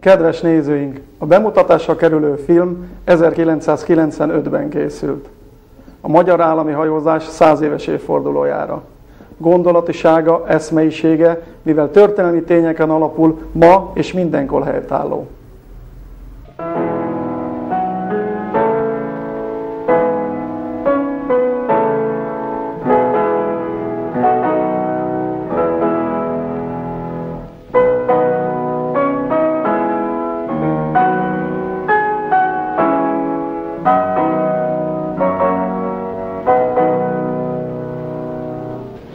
Kedves nézőink, a bemutatásra kerülő film 1995-ben készült. A magyar állami hajózás 100 éves évfordulójára. Gondolatisága, eszmeisége, mivel történelmi tényeken alapul, ma és mindenkor helytálló.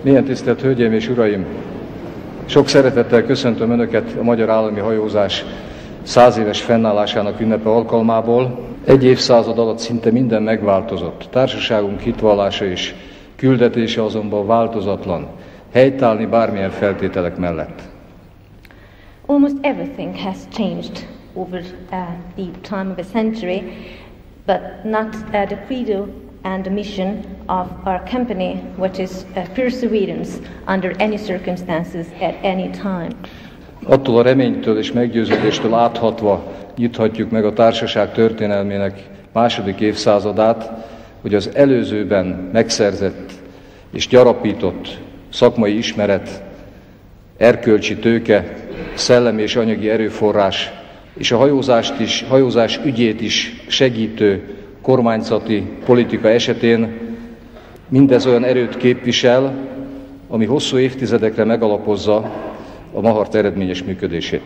Milyen tisztelt Hölgyeim és Uraim! Sok szeretettel köszöntöm Önöket a magyar állami hajózás 100 éves fennállásának ünnepe alkalmából. Egy évszázad alatt szinte minden megváltozott. Társaságunk hitvallása és küldetése azonban változatlan, helytállni bármilyen feltételek mellett. Almost everything has changed over the time of a century, but not the credo and the mission of our company, which is perseverance under any circumstances at any time. Attól a reménytől és meggyőződéstől áthatva nyithatjuk meg a társaság történelmének második évszázadát, hogy az előzőben megszerzett és gyarapított szakmai ismeret, erkölcsi tőke, szellemi és anyagi erőforrás és a hajózás ügyét is segítő kormányzati politika esetén mindez olyan erőt képvisel, ami hosszú évtizedekre megalapozza a Mahart eredményes működését.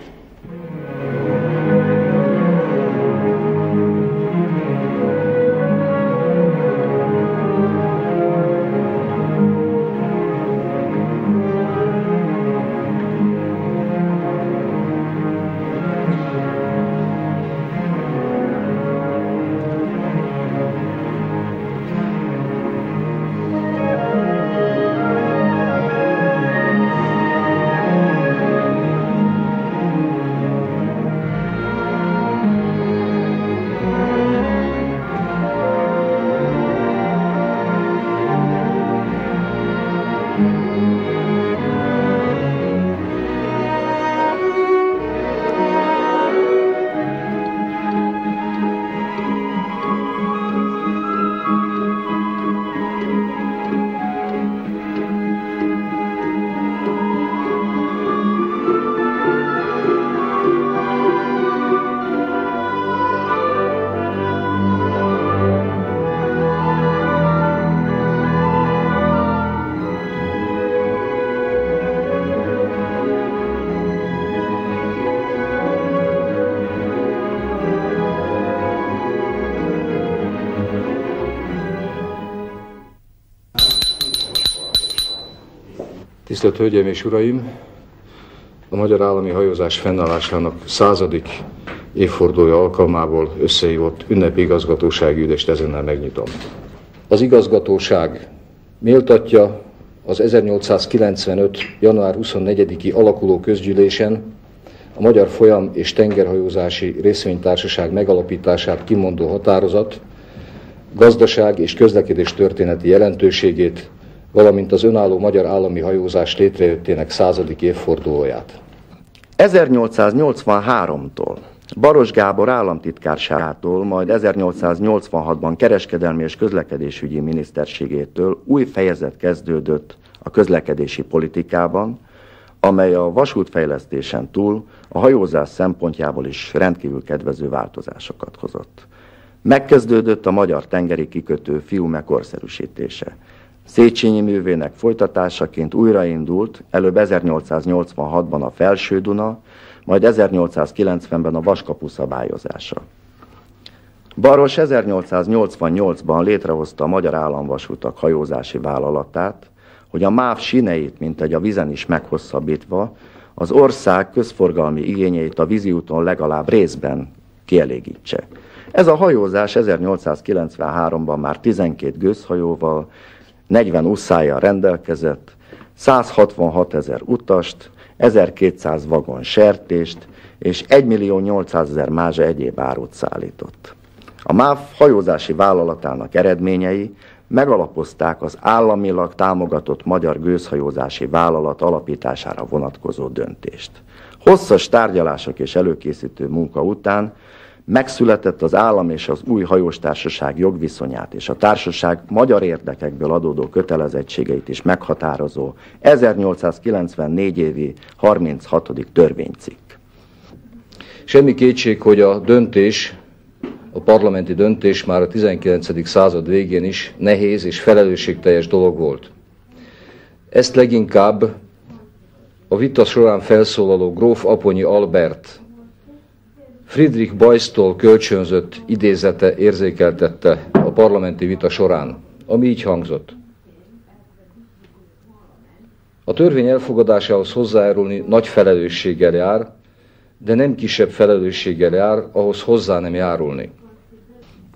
Tisztelt Hölgyeim és Uraim! A magyar állami hajózás fennállásának 100. évfordulója alkalmából összehívott ünnepi igazgatósági ülést ezennel megnyitom. Az igazgatóság méltatja az 1895. január 24-i alakuló közgyűlésen a Magyar Folyam- és Tengerhajózási Részvénytársaság megalapítását kimondó határozat gazdaság és közlekedés történeti jelentőségét, valamint az önálló magyar állami hajózás létrejöttének 100. évfordulóját. 1883-tól Baros Gábor államtitkárságától, majd 1886-ban kereskedelmi és közlekedésügyi miniszterségétől új fejezet kezdődött a közlekedési politikában, amely a vasútfejlesztésen túl a hajózás szempontjából is rendkívül kedvező változásokat hozott. Megkezdődött a magyar tengeri kikötő Fiume korszerűsítése. Széchenyi művének folytatásaként újraindult előbb 1886-ban a Felső-Duna, majd 1890-ben a Vaskapu szabályozása. Baros 1888-ban létrehozta a Magyar Államvasutak hajózási vállalatát, hogy a MÁV síneit, mintegy a vízen is meghosszabbítva, az ország közforgalmi igényeit a víziúton legalább részben kielégítse. Ez a hajózás 1893-ban már 12 gőzhajóval, 40 usszájjal rendelkezett, 166 000 utast, 1200 vagon sertést és 1.800.000 mázsa egyéb árut szállított. A MÁV hajózási vállalatának eredményei megalapozták az államilag támogatott Magyar Gőzhajózási Vállalat alapítására vonatkozó döntést. Hosszas tárgyalások és előkészítő munka után megszületett az állam és az új hajóstársaság jogviszonyát és a társaság magyar érdekekből adódó kötelezettségeit is meghatározó 1894 évi 36. törvénycikk. Semmi kétség, hogy a parlamenti döntés már a 19. század végén is nehéz és felelősségteljes dolog volt. Ezt leginkább a vita során felszólaló gróf Aponyi Albert Friedrich Beuys-tól kölcsönzött idézete érzékeltette a parlamenti vita során, ami így hangzott. A törvény elfogadásához hozzájárulni nagy felelősséggel jár, de nem kisebb felelősséggel jár ahhoz hozzá nem járulni.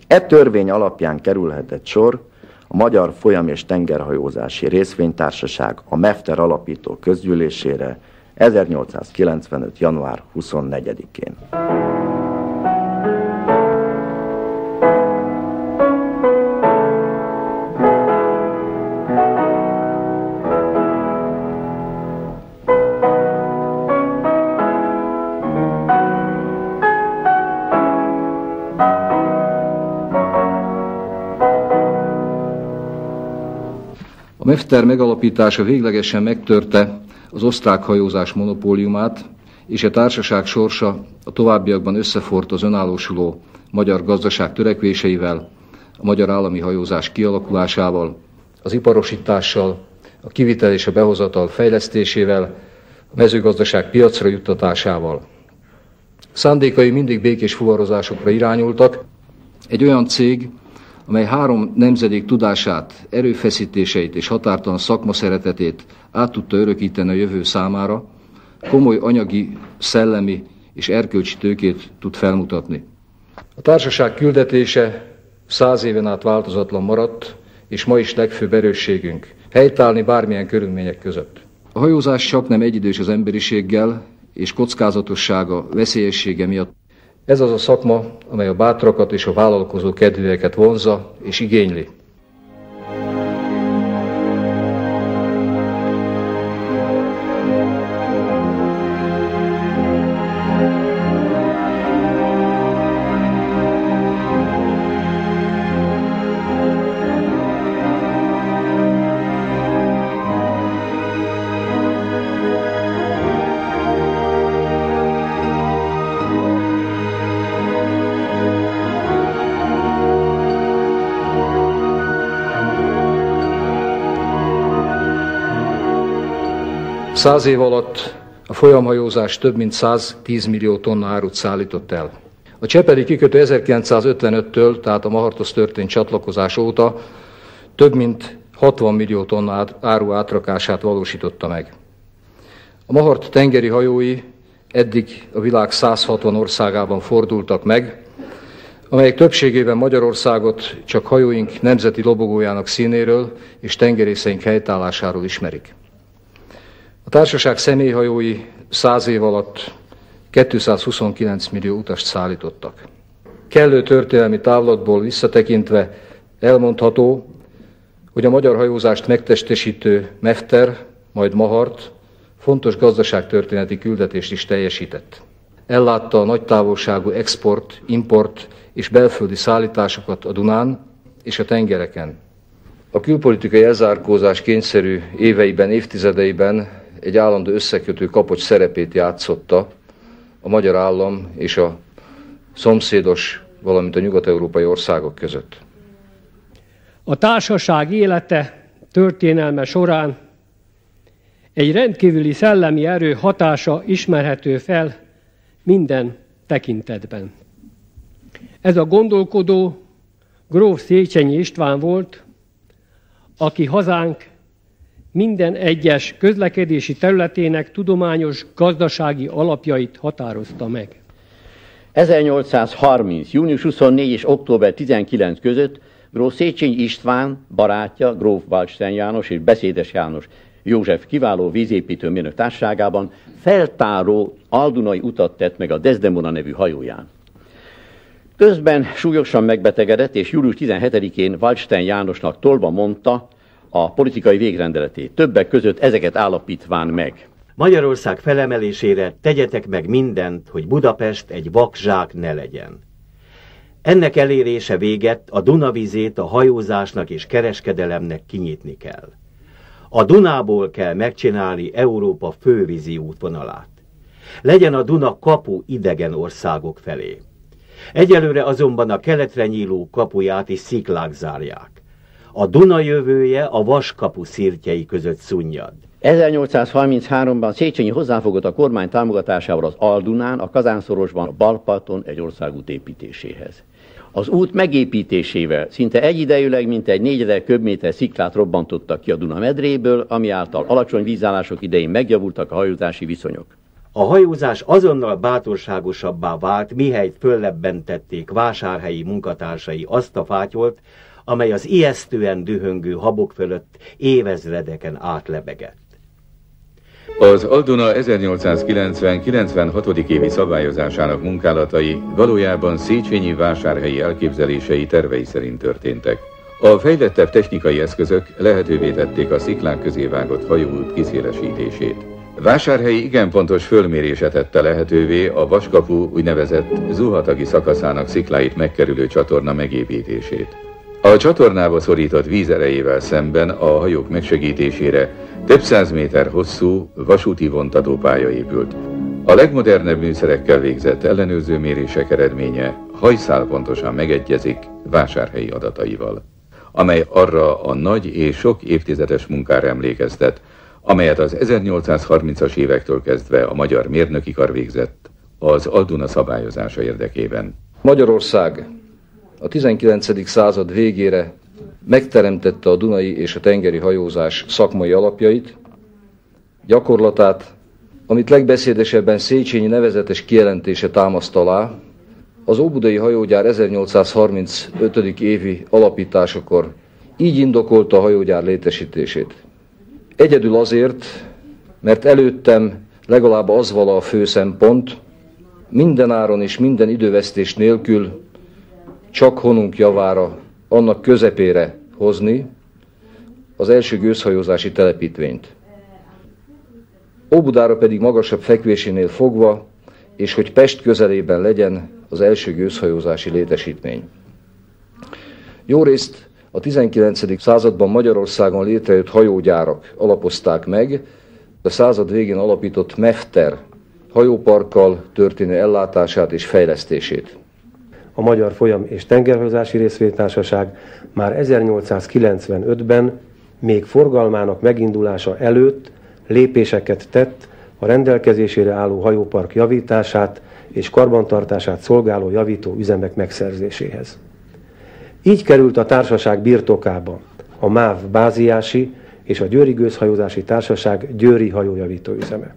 E törvény alapján kerülhetett sor a Magyar Folyam- és Tengerhajózási Részvénytársaság a MEFTER alapító közgyűlésére 1895. január 24-én. A MEFTER megalapítása véglegesen megtörte az osztrák hajózás monopóliumát, és a társaság sorsa a továbbiakban összeforrt az önállósuló magyar gazdaság törekvéseivel, a magyar állami hajózás kialakulásával, az iparosítással, a kivitel és a behozatal fejlesztésével, a mezőgazdaság piacra juttatásával. Szándékai mindig békés fuvarozásokra irányultak. Egy olyan cég, amely 3 nemzedék tudását, erőfeszítéseit és határtalan szakmaszeretetét át tudta örökíteni a jövő számára, komoly anyagi, szellemi és erkölcsi tőkét tud felmutatni. A társaság küldetése 100 éven át változatlan maradt, és ma is legfőbb erősségünk, helytállni bármilyen körülmények között. A hajózás csaknem egyidős az emberiséggel, és kockázatossága, veszélyessége miatt. Ez az a szakma, amely a bátrakat és a vállalkozó kedvűeket vonzza és igényli. Száz év alatt a folyamhajózás több mint 110 millió tonna árut szállított el. A csepeli kikötő 1955-től, tehát a Maharthoz történt csatlakozás óta több mint 60 millió tonna áru átrakását valósította meg. A Mahart tengeri hajói eddig a világ 160 országában fordultak meg, amelyek többségében Magyarországot csak hajóink nemzeti lobogójának színéről és tengerészeink helytállásáról ismerik. A társaság személyhajói 100 év alatt 229 millió utast szállítottak. Kellő történelmi távlatból visszatekintve elmondható, hogy a magyar hajózást megtestesítő MEFTER, majd Mahart fontos gazdaságtörténeti küldetést is teljesített. Ellátta a nagy távolságú export, import és belföldi szállításokat a Dunán és a tengereken. A külpolitikai elzárkózás kényszerű éveiben, évtizedeiben egy állandó összekötő kapocs szerepét játszotta a magyar állam és a szomszédos, valamint a nyugat-európai országok között. A társaság élete, történelme során egy rendkívüli szellemi erő hatása ismerhető fel minden tekintetben. Ez a gondolkodó gróf Széchenyi István volt, aki hazánk minden egyes közlekedési területének tudományos, gazdasági alapjait határozta meg. 1830. június 24 és október 19 között gróf Széchenyi István barátja, gróf Waldstein János és Beszédes János József kiváló vízépítőmérnök társaságában feltáró aldunai utat tett meg a Desdemona nevű hajóján. Közben súlyosan megbetegedett, és július 17-én Waldstein Jánosnak tolba mondta a politikai végrendeletét, többek között ezeket állapítván meg. Magyarország felemelésére tegyetek meg mindent, hogy Budapest egy vakzsák ne legyen. Ennek elérése véget a Dunavizét a hajózásnak és kereskedelemnek kinyitni kell. A Dunából kell megcsinálni Európa fővízi útvonalát. Legyen a Duna kapu idegen országok felé. Egyelőre azonban a keletre nyíló kapuját is sziklák zárják. A Duna jövője a vaskapu szirtjei között szunnyad. 1833-ban Széchenyi hozzáfogott a kormány támogatásával az Al-Dunán, a Kazánszorosban, a Balparton egy országút építéséhez. Az út megépítésével szinte egyidejűleg mintegy 4000 köbméter sziklát robbantottak ki a Duna medréből, ami által alacsony vízállások idején megjavultak a hajózási viszonyok. A hajózás azonnal bátorságosabbá vált, mihelyt föllebbentették vásárhelyi munkatársai azt a fátyolt, amely az ijesztően dühöngő habok fölött évezredeken átlebegett. Az Al-Duna 1890-96. évi szabályozásának munkálatai valójában Széchenyi vásárhelyi elképzelései, tervei szerint történtek. A fejlettebb technikai eszközök lehetővé tették a sziklák közé vágott hajóút kiszélesítését. Vásárhelyi igen pontos fölmérése tette lehetővé a vaskapu úgynevezett zuhatagi szakaszának szikláit megkerülő csatorna megépítését. A csatornába szorított víz erejével szemben a hajók megsegítésére több 100 méter hosszú vasúti vontatópálya épült. A legmodernebb műszerekkel végzett ellenőrző mérések eredménye hajszálpontosan megegyezik vásárhelyi adataival, amely arra a nagy és sok évtizedes munkára emlékeztet, amelyet az 1830-as évektől kezdve a magyar mérnöki kar végzett az Al-Duna szabályozása érdekében. Magyarország a 19. század végére megteremtette a dunai és a tengeri hajózás szakmai alapjait, gyakorlatát, amit legbeszédesebben Széchenyi nevezetes kijelentése támaszt alá. Az óbudai hajógyár 1835. évi alapításakor így indokolta a hajógyár létesítését. Egyedül azért, mert előttem legalább az vala a fő szempont, minden áron és minden idővesztés nélkül csak honunk javára, annak közepére hozni az első gőzhajózási telepítvényt. Óbudára pedig magasabb fekvésénél fogva, és hogy Pest közelében legyen az első gőzhajózási létesítmény. Jórészt a 19. században Magyarországon létrejött hajógyárak alapozták meg a század végén alapított Mefter hajóparkkal történő ellátását és fejlesztését. A Magyar Folyam- és Tengerhajózási Részvénytársaság már 1895-ben, még forgalmának megindulása előtt lépéseket tett a rendelkezésére álló hajópark javítását és karbantartását szolgáló javító üzemek megszerzéséhez. Így került a társaság birtokába a MÁV Báziási és a Győri Gőzhajózási Társaság Győri hajójavító üzeme.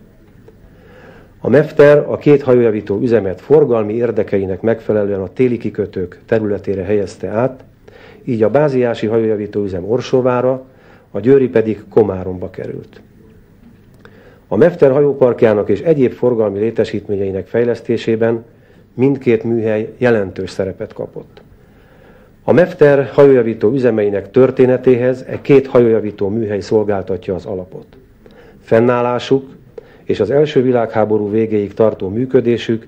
A Mefter a két hajójavító üzemet forgalmi érdekeinek megfelelően a téli kikötők területére helyezte át, így a Báziási hajójavító üzem Orsovára, a Győri pedig Komáromba került. A Mefter hajóparkjának és egyéb forgalmi létesítményeinek fejlesztésében mindkét műhely jelentős szerepet kapott. A Mefter hajójavító üzemeinek történetéhez két hajójavító műhely szolgáltatja az alapot. Fennállásuk és az első világháború végéig tartó működésük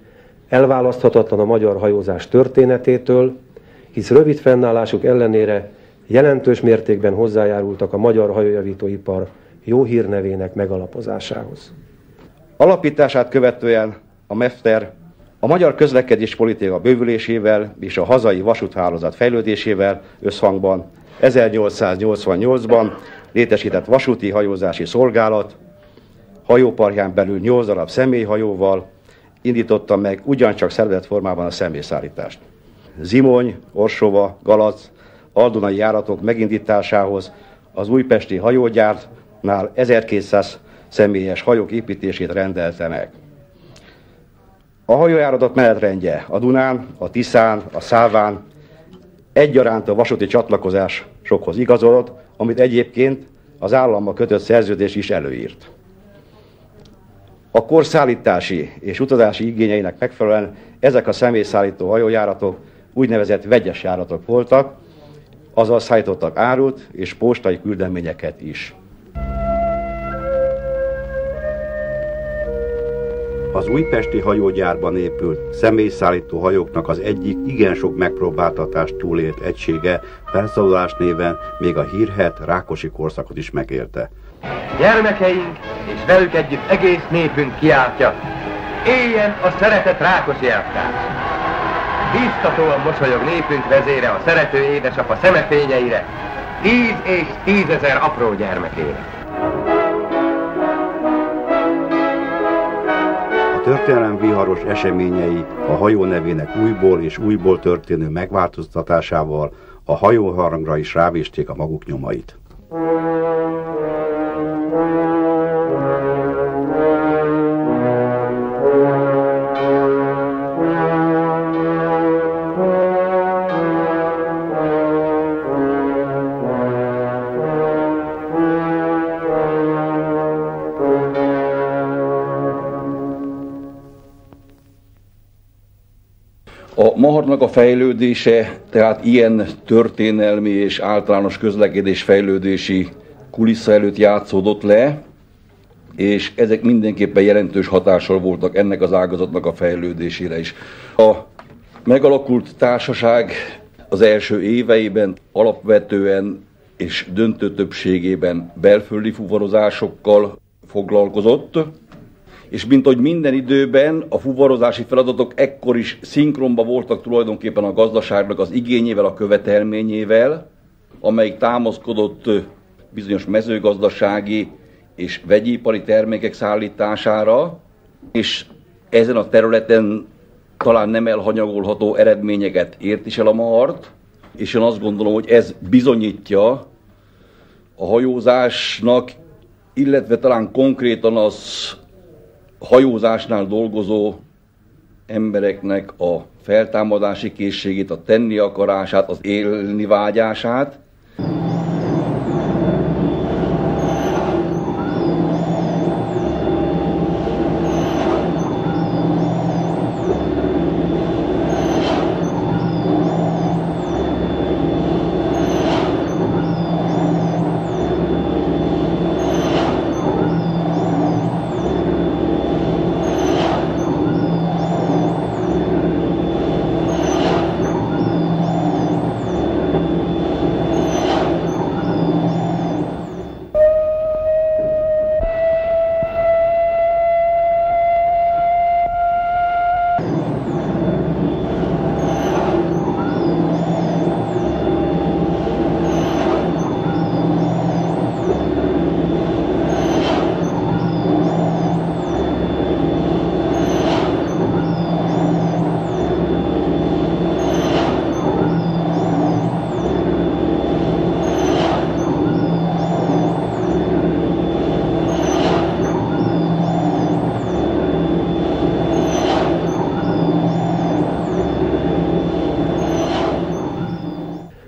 elválaszthatatlan a magyar hajózás történetétől, hisz rövid fennállásuk ellenére jelentős mértékben hozzájárultak a magyar hajójavítóipar jó hírnevének megalapozásához. Alapítását követően a Mefter a magyar közlekedés politika bővülésével és a hazai vasúthálózat fejlődésével összhangban 1888-ban létesített vasúti hajózási szolgálat, hajóparkján belül 8 darab személyhajóval indította meg ugyancsak szervezett formában a személyszállítást. Zimony, Orsova, Galac, aldunai járatok megindításához az újpesti hajógyárnál 1200 személyes hajók építését rendelte meg. A hajójáratok menetrendje a Dunán, a Tiszán, a Száván egyaránt a vasúti csatlakozásokhoz igazodott, amit egyébként az állammal kötött szerződés is előírt. A kor szállítási és utazási igényeinek megfelelően ezek a személyszállító hajójáratok úgynevezett vegyes járatok voltak, azaz szállítottak árut és postai küldeményeket is. Az újpesti hajógyárban épült személyszállító hajóknak az egyik igen sok megpróbáltatást túlélt egysége felszólalás néven még a hírhedt Rákosi korszakot is megélte. Gyermekeink és velük együtt egész népünk kiáltja: éljen a szeretet Rákosi elvtárs! Bíztatóan mosolyog népünk vezére a szerető édesapa szemefényeire, 10 és 10 000 apró gyermekére. A történelem viharos eseményei a hajó nevének újból és újból történő megváltoztatásával a hajóharangra is rávésték a maguk nyomait. A Maharnak a fejlődése, tehát ilyen történelmi és általános közlekedés fejlődési kulissza előtt játszódott le, és ezek mindenképpen jelentős hatással voltak ennek az ágazatnak a fejlődésére is. A megalakult társaság az első éveiben alapvetően és döntő többségében belföldi fuvarozásokkal foglalkozott, és mint hogy minden időben a fuvarozási feladatok ekkor is szinkronban voltak tulajdonképpen a gazdaságnak az igényével, a követelményével, amelyik támaszkodott bizonyos mezőgazdasági és vegyipari termékek szállítására, és ezen a területen talán nem elhanyagolható eredményeket ért is el a Mahart, és én azt gondolom, hogy ez bizonyítja a hajózásnak, illetve talán konkrétan az hajózásnál dolgozó embereknek a feltámadási készségét, a tenni akarását, az élni vágyását.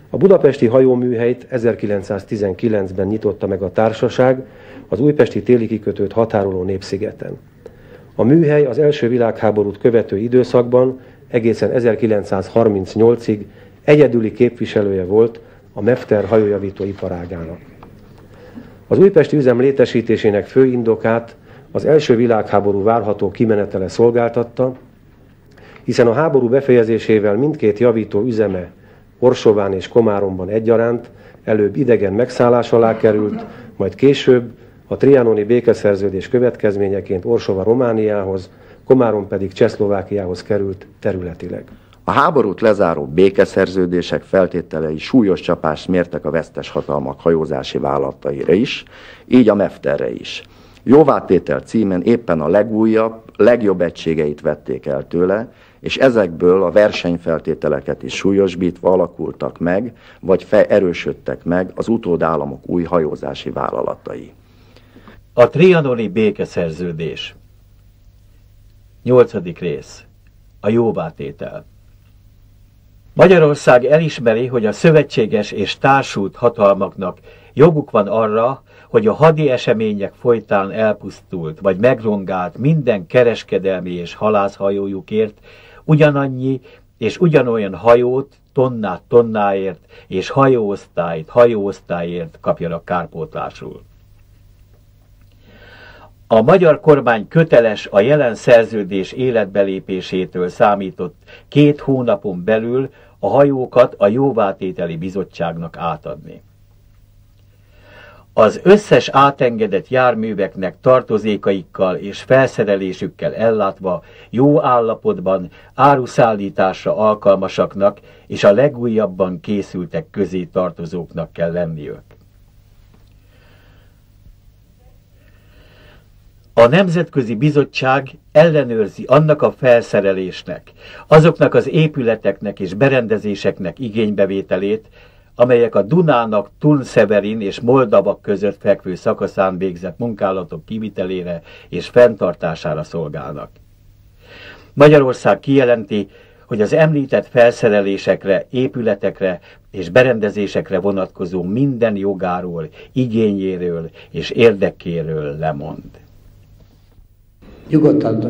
A budapesti hajóműhelyt 1919-ben nyitotta meg a társaság az újpesti téli kikötőt határoló Népszigeten. A műhely az első világháborút követő időszakban egészen 1938-ig egyedüli képviselője volt a Mefter hajójavító iparágának. Az újpesti üzem létesítésének fő indokát az első világháború várható kimenetele szolgáltatta, hiszen a háború befejezésével mindkét javító üzeme Orsován és Komáromban egyaránt előbb idegen megszállás alá került, majd később a trianoni békeszerződés következményeként Orsova Romániához, Komárom pedig Csehszlovákiához került területileg. A háborút lezáró békeszerződések feltételei súlyos csapást mértek a vesztes hatalmak hajózási vállalataira is, így a Mefterre is. Jóvátétel címen éppen a legújabb, legjobb egységeit vették el tőle, és ezekből a versenyfeltételeket is súlyosbítva alakultak meg, vagy erősödtek meg az utódállamok új hajózási vállalatai. A trianoni békeszerződés. 8. rész. A jóvátétel. Magyarország elismeri, hogy a szövetséges és társult hatalmaknak joguk van arra, hogy a hadi események folytán elpusztult vagy megrongált minden kereskedelmi és halászhajójukért ugyanannyi és ugyanolyan hajót tonnát tonnáért és hajóosztályt hajóosztályért kapjanak kárpótlásul. A magyar kormány köteles a jelen szerződés életbelépésétől számított 2 hónapon belül a hajókat a jóvátételi bizottságnak átadni. Az összes átengedett járműveknek tartozékaikkal és felszerelésükkel ellátva jó állapotban áruszállításra alkalmasaknak és a legújabban készültek közé tartozóknak kell lenniük. A Nemzetközi Bizottság ellenőrzi annak a felszerelésnek, azoknak az épületeknek és berendezéseknek igénybevételét, amelyek a Dunának Thun-Severin és Moldava között fekvő szakaszán végzett munkálatok kivitelére és fenntartására szolgálnak. Magyarország kijelenti, hogy az említett felszerelésekre, épületekre és berendezésekre vonatkozó minden jogáról, igényéről és érdekéről lemond. Nyugodtan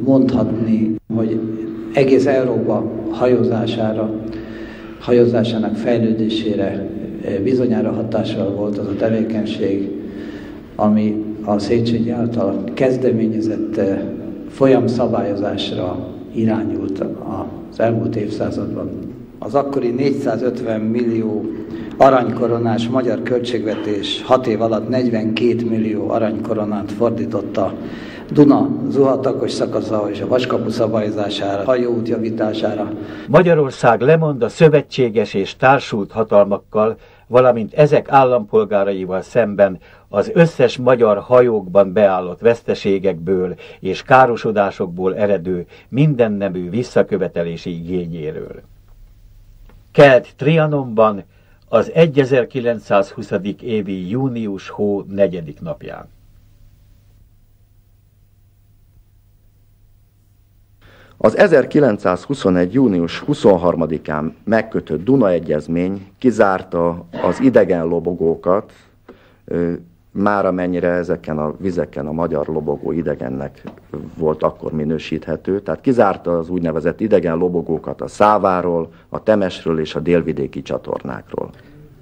mondhatni, hogy egész Európa hajózásának fejlődésére bizonyára hatással volt az a tevékenység, ami a Széchenyi által kezdeményezett folyamszabályozásra irányult az elmúlt évszázadban. Az akkori 450 millió aranykoronás magyar költségvetés 6 év alatt 42 millió aranykoronát fordította Duna zuhatakos szakasza és a Vaskapu szabályozására, hajóút javítására. Magyarország lemond a szövetséges és társult hatalmakkal, valamint ezek állampolgáraival szemben az összes magyar hajókban beállott veszteségekből és károsodásokból eredő mindennemű visszakövetelési igényéről. Kelt Trianonban az 1920. évi június hó 4. napján. Az 1921. június 23-án megkötött Duna egyezmény kizárta az idegen lobogókat, már amennyire ezeken a vizeken a magyar lobogó idegennek volt akkor minősíthető, tehát kizárta az úgynevezett idegen lobogókat a Száváról, a Temesről és a délvidéki csatornákról.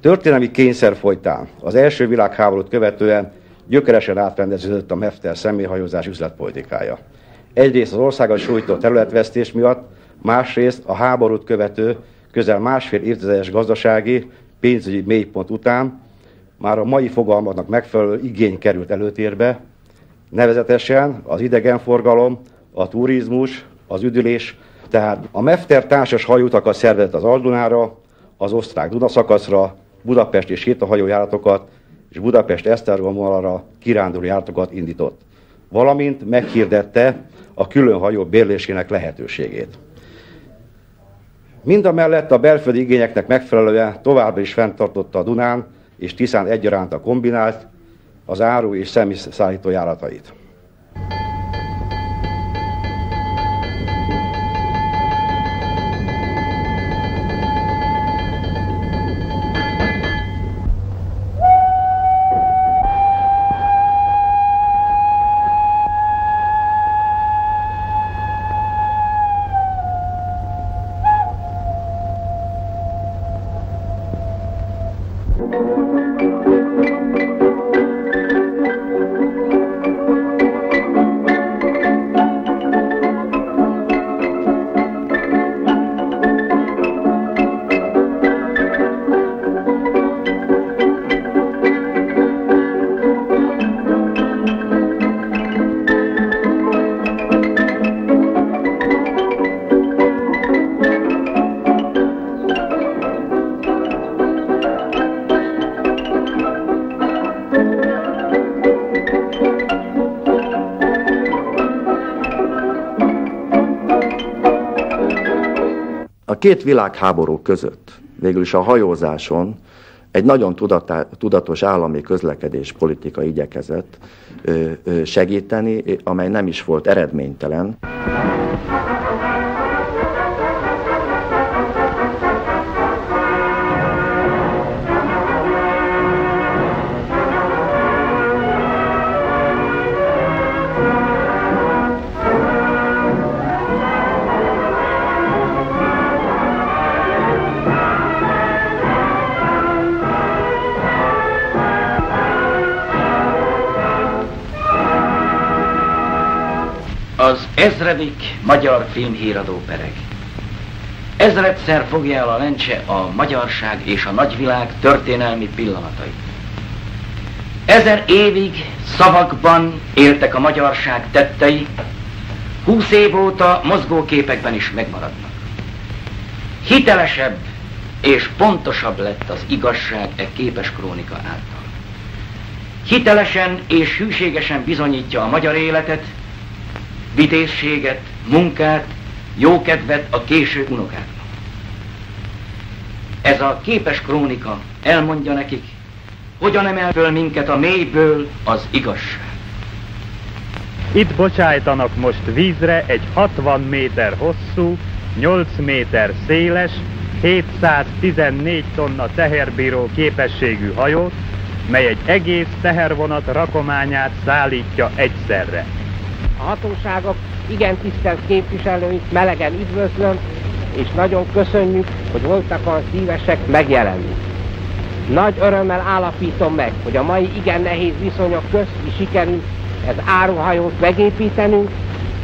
Történelmi kényszer folytán az első világháborút követően gyökeresen átrendeződött a Mefter személyhajózás üzletpolitikája. Egyrészt az országot sújtó területvesztés miatt, másrészt a háborút követő közel másfél évtizedes gazdasági, pénzügyi mélypont után már a mai fogalmaknak megfelelő igény került előtérbe, nevezetesen az idegenforgalom, a turizmus, az üdülés, tehát a Mefter társas hajóutakat szervezett az Aldunára, az osztrák Duna szakaszra, budapesti sétahajójáratokat és Budapest-Esztergom vonalra kiránduló járatokat indított, valamint meghirdette a külön hajó bérlésének lehetőségét. Mindamellett a belföldi igényeknek megfelelően továbbra is fenntartotta a Dunán és Tiszán egyaránt a kombinált, az áru és személyszállító járatait. A két világháború között végül is a hajózáson egy nagyon tudatos állami közlekedéspolitika igyekezett segíteni, amely nem is volt eredménytelen. Az ezredik magyar filmhíradó pereg. Ezredszer fogja el a lencse a magyarság és a nagyvilág történelmi pillanatait. 1000 évig szavakban éltek a magyarság tettei, 20 év óta mozgóképekben is megmaradnak. Hitelesebb és pontosabb lett az igazság e képes krónika által. Hitelesen és hűségesen bizonyítja a magyar életet, vitézséget, munkát, jókedvet a késő unokáknak. Ez a képes krónika elmondja nekik, hogyan emel föl minket a mélyből az igazság. Itt bocsájtanak most vízre egy 60 méter hosszú, 8 méter széles, 714 tonna teherbíró képességű hajót, mely egy egész tehervonat rakományát szállítja egyszerre. A hatóságok igen tisztelt képviselőit melegen üdvözlöm, és nagyon köszönjük, hogy voltak olyan szívesek megjelenni. Nagy örömmel állapítom meg, hogy a mai igen nehéz viszonyok közt is sikerült ez áruhajót megépítenünk,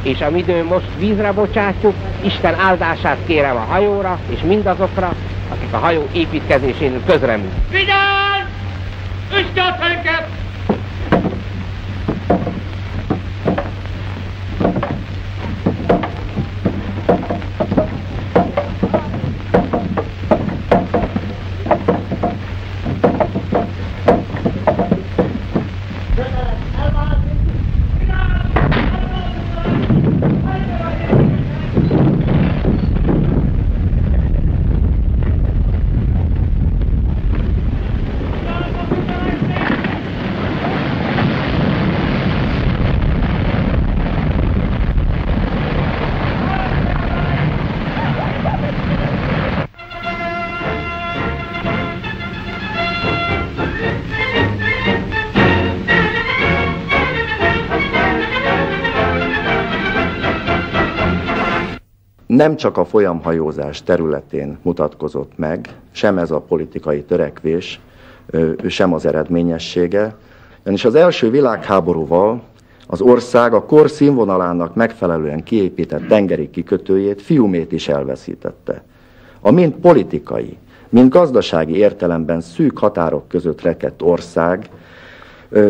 és amidőn most vízre bocsátjuk, Isten áldását kérem a hajóra, és mindazokra, akik a hajó építkezésénél közreműködnek. Vigyázz! Üsd a fenket! Nem csak a folyamhajózás területén mutatkozott meg, sem ez a politikai törekvés, sem az eredményessége, ugyanis az első világháborúval az ország a kor színvonalának megfelelően kiépített tengeri kikötőjét, Fiumét is elveszítette. A mind politikai, mind gazdasági értelemben szűk határok között rekedt ország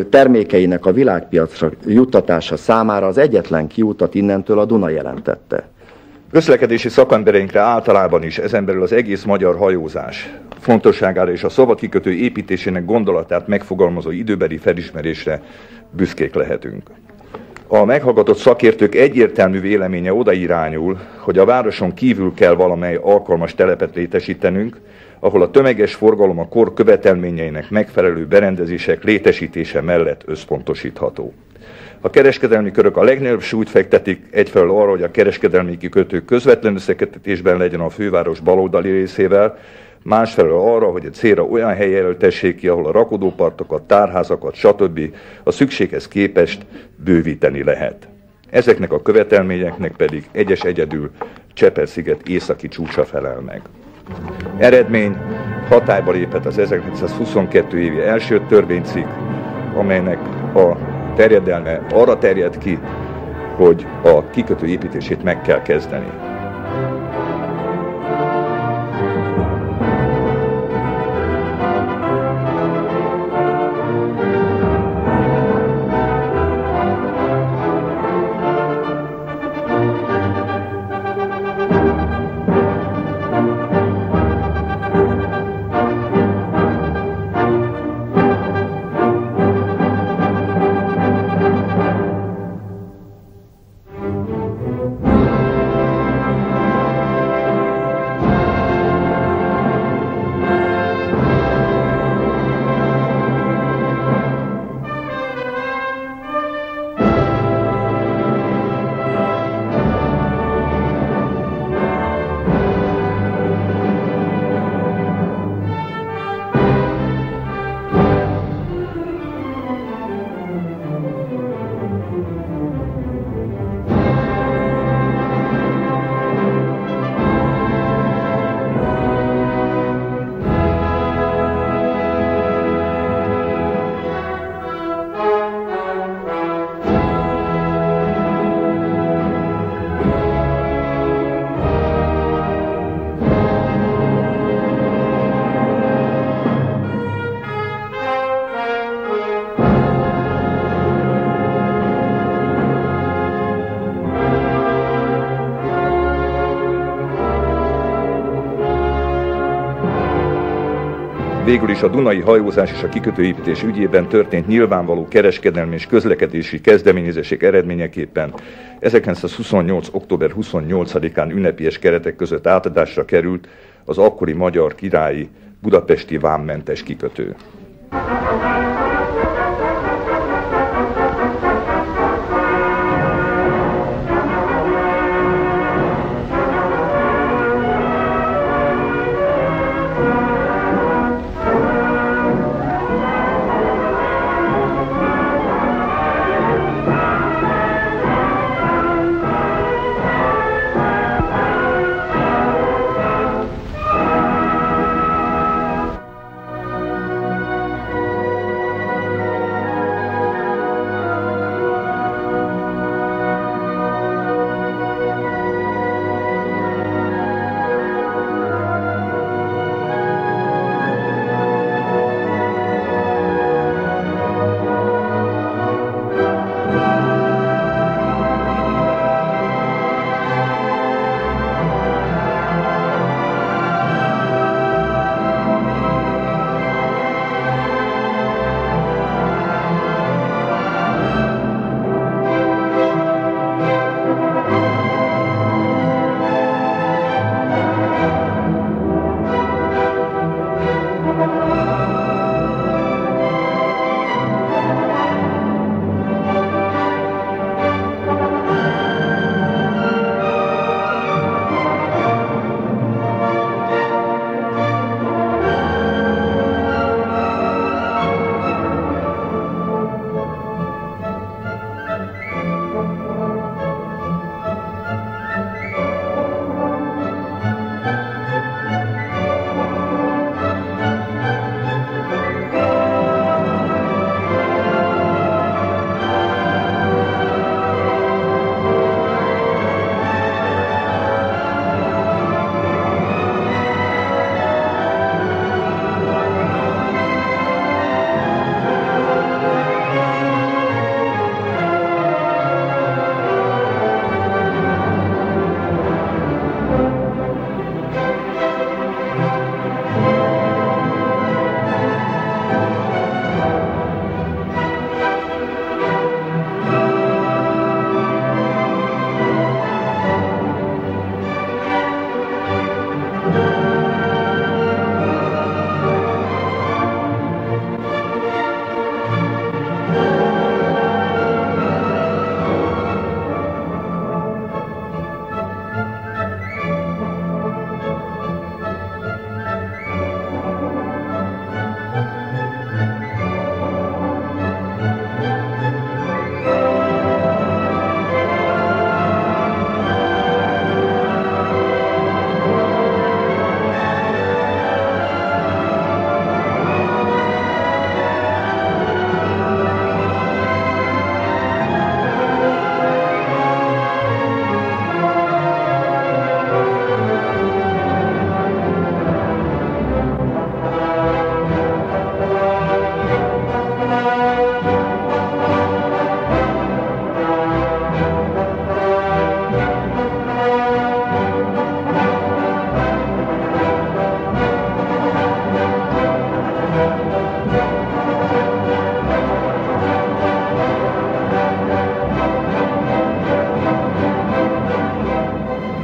termékeinek a világpiacra juttatása számára az egyetlen kiutat innentől a Duna jelentette. Közlekedési szakembereinkre általában is, ezen belül az egész magyar hajózás fontosságára és a szavakikötő építésének gondolatát megfogalmazó időbeli felismerésre büszkék lehetünk. A meghallgatott szakértők egyértelmű véleménye oda irányul, hogy a városon kívül kell valamely alkalmas telepet létesítenünk, ahol a tömeges forgalom a kor követelményeinek megfelelő berendezések létesítése mellett összpontosítható. A kereskedelmi körök a legnagyobb súlyt fektetik egyfelől arra, hogy a kereskedelmi kikötő közvetlen összeköttetésben legyen a főváros baloldali részével, másfelől arra, hogy a célra olyan helyen jelöltessék ki, ahol a rakodópartokat, tárházakat, stb. A szükséghez képest bővíteni lehet. Ezeknek a követelményeknek pedig egyedül Csepel-sziget északi csúcsa felel meg. Eredmény, hatályba lépett az 1922 évi első törvénycikk, amelynek a terjedelme arra terjed ki, hogy a kikötő építését meg kell kezdeni. végül is a dunai hajózás és a kikötőépítés ügyében történt nyilvánvaló kereskedelmi és közlekedési kezdeményezések eredményeképpen 1928. október 28-án ünnepies keretek között átadásra került az akkori magyar királyi budapesti vámmentes kikötő.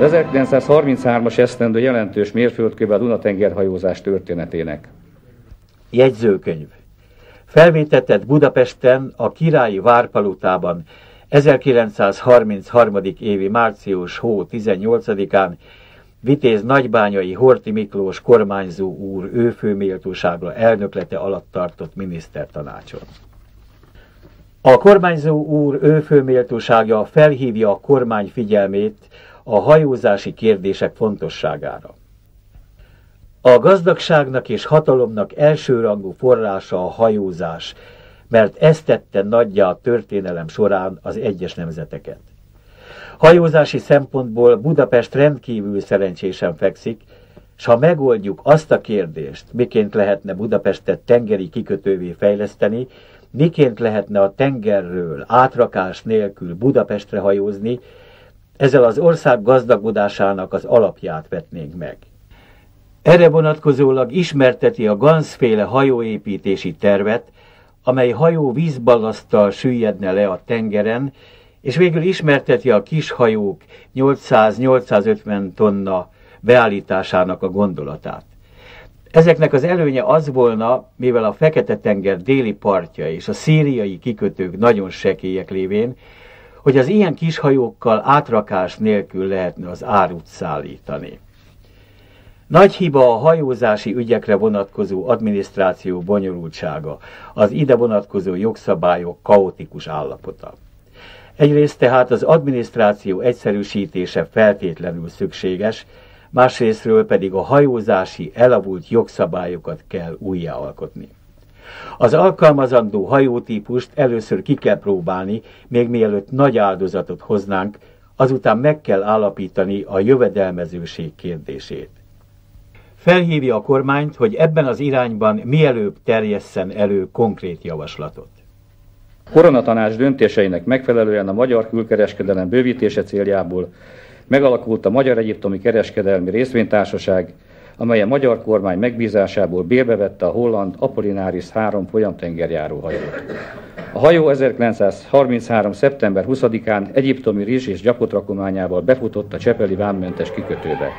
Az 1933-as esztendő jelentős mérföldköve a Dunatengerhajózás történetének. Jegyzőkönyv. Felvétetett Budapesten a Királyi Várpalotában 1933. évi március hó 18-án Vitéz Nagybányai Horthy Miklós kormányzó úr őfőméltósága elnöklete alatt tartott minisztertanácson. A kormányzó úr őfőméltósága felhívja a kormány figyelmét a hajózási kérdések fontosságára. A gazdagságnak és hatalomnak elsőrangú forrása a hajózás, mert ez tette nagyjá a történelem során az egyes nemzeteket. Hajózási szempontból Budapest rendkívül szerencsésen fekszik, s ha megoldjuk azt a kérdést, miként lehetne Budapestet tengeri kikötővé fejleszteni, miként lehetne a tengerről átrakás nélkül Budapestre hajózni, ezzel az ország gazdagodásának az alapját vetnénk meg. Erre vonatkozólag ismerteti a Ganz-féle hajóépítési tervet, amely hajó vízballaszttal süllyedne le a tengeren, és végül ismerteti a kis hajók 800-850 tonna beállításának a gondolatát. Ezeknek az előnye az volna, mivel a Fekete-tenger déli partja és a szíriai kikötők nagyon sekélyek lévén, hogy az ilyen kis hajókkal átrakás nélkül lehetne az árut szállítani. Nagy hiba a hajózási ügyekre vonatkozó adminisztráció bonyolultsága, az ide vonatkozó jogszabályok kaotikus állapota. Egyrészt tehát az adminisztráció egyszerűsítése feltétlenül szükséges, másrésztről pedig a hajózási elavult jogszabályokat kell újjáalkotni. Az alkalmazandó hajótípust először ki kell próbálni, még mielőtt nagy áldozatot hoznánk, azután meg kell állapítani a jövedelmezőség kérdését. Felhívja a kormányt, hogy ebben az irányban mielőbb terjesszen elő konkrét javaslatot. A Koronatanács döntéseinek megfelelően a magyar külkereskedelem bővítése céljából megalakult a Magyar-Egyiptomi Kereskedelmi Részvénytársaság, amely a magyar kormány megbízásából bérbe vette a holland Apollinaris 3 folyamtengerjáró hajót. A hajó 1933. szeptember 20-án egyiptomi rizs és gyapot rakományával befutott a csepeli vámmentes kikötőbe.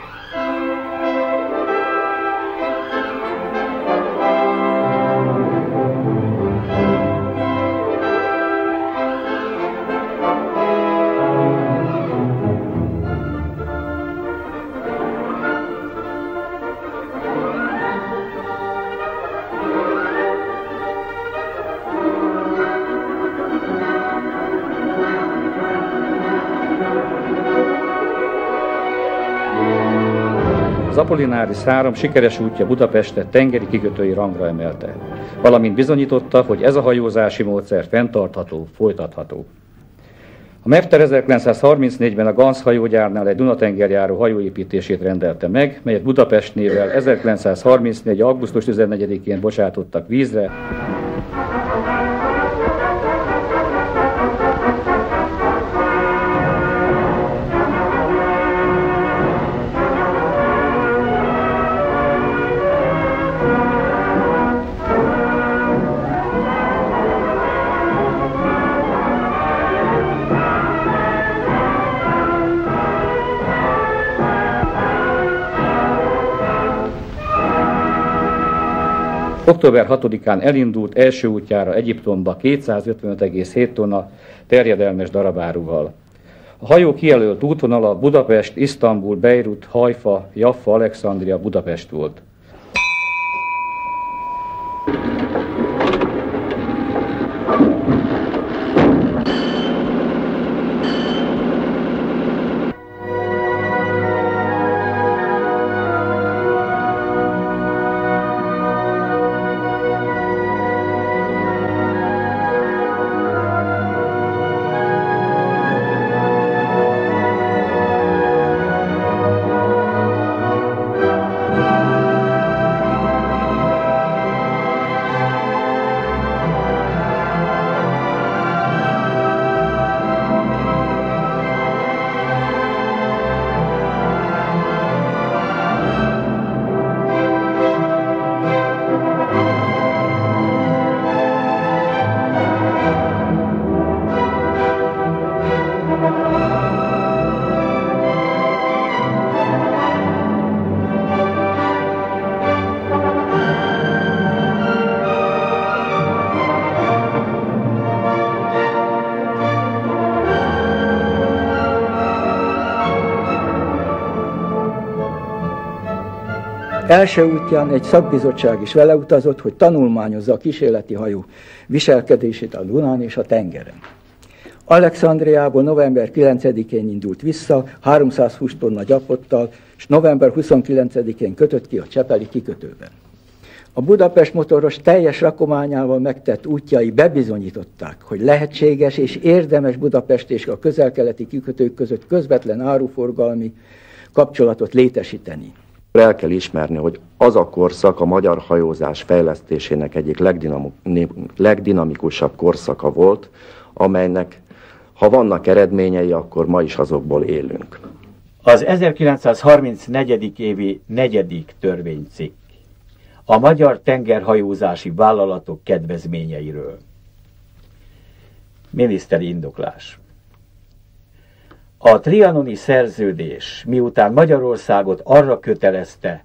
Az Apollinaris 3 sikeres útja Budapestet tengeri kikötői rangra emelte, valamint bizonyította, hogy ez a hajózási módszer fenntartható, folytatható. A Mefter 1934-ben a Ganz hajógyárnál egy Dunatengerjáró hajóépítését rendelte meg, melyet Budapestnével 1934. augusztus 14-én bocsátottak vízre. Október 6-án elindult első útjára Egyiptomba 255,7 tonna terjedelmes darabáruval. A hajó kijelölt útvonala Budapest, Isztambul, Beirut, Hajfa, Jaffa, Alexandria, Budapest volt. Első útján egy szakbizottság is vele utazott, hogy tanulmányozza a kísérleti hajó viselkedését a Dunán és a tengeren. Alexandriából november 9-én indult vissza, 320 tonna gyapottal, és november 29-én kötött ki a csepeli kikötőben. A Budapest motoros teljes rakományával megtett útjai bebizonyították, hogy lehetséges és érdemes Budapest és a közel-keleti kikötők között közvetlen áruforgalmi kapcsolatot létesíteni. El kell ismerni, hogy az a korszak a magyar hajózás fejlesztésének egyik legdinamikusabb korszaka volt, amelynek, ha vannak eredményei, akkor ma is azokból élünk. Az 1934. évi 4. törvénycikk a magyar tengerhajózási vállalatok kedvezményeiről. Miniszteri indoklás. A trianoni szerződés miután Magyarországot arra kötelezte,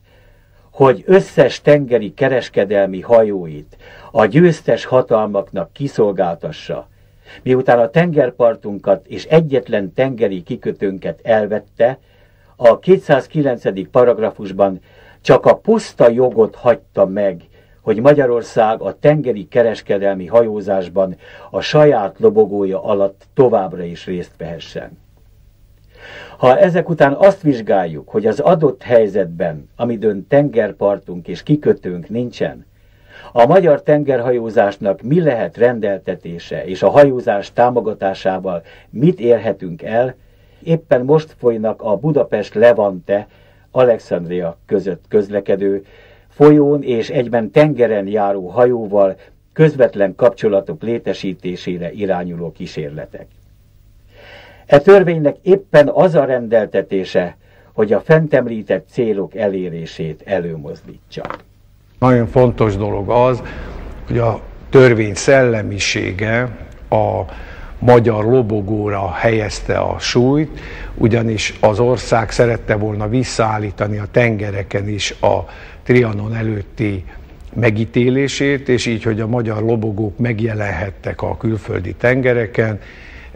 hogy összes tengeri kereskedelmi hajóit a győztes hatalmaknak kiszolgáltassa, miután a tengerpartunkat és egyetlen tengeri kikötőnket elvette, a 209. paragrafusban csak a puszta jogot hagyta meg, hogy Magyarország a tengeri kereskedelmi hajózásban a saját lobogója alatt továbbra is részt vehessen. Ha ezek után azt vizsgáljuk, hogy az adott helyzetben, amidőn tengerpartunk és kikötőnk nincsen, a magyar tengerhajózásnak mi lehet rendeltetése és a hajózás támogatásával mit érhetünk el, éppen most folynak a Budapest-Levante, Alexandria között közlekedő, folyón és egyben tengeren járó hajóval közvetlen kapcsolatok létesítésére irányuló kísérletek. E törvénynek éppen az a rendeltetése, hogy a fent említett célok elérését előmozdítsa. Nagyon fontos dolog az, hogy a törvény szellemisége a magyar lobogóra helyezte a súlyt, ugyanis az ország szerette volna visszaállítani a tengereken is a Trianon előtti megítélését, és így, hogy a magyar lobogók megjelenhettek a külföldi tengereken,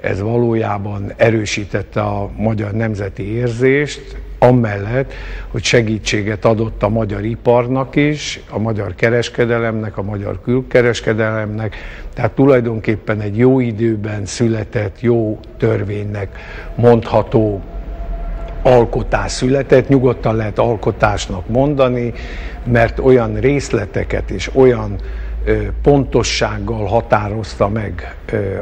ez valójában erősítette a magyar nemzeti érzést, amellett, hogy segítséget adott a magyar iparnak is, a magyar kereskedelemnek, a magyar külkereskedelemnek, tehát tulajdonképpen egy jó időben született, jó törvénynek mondható alkotás született, nyugodtan lehet alkotásnak mondani, mert olyan részleteket és olyan pontossággal határozta meg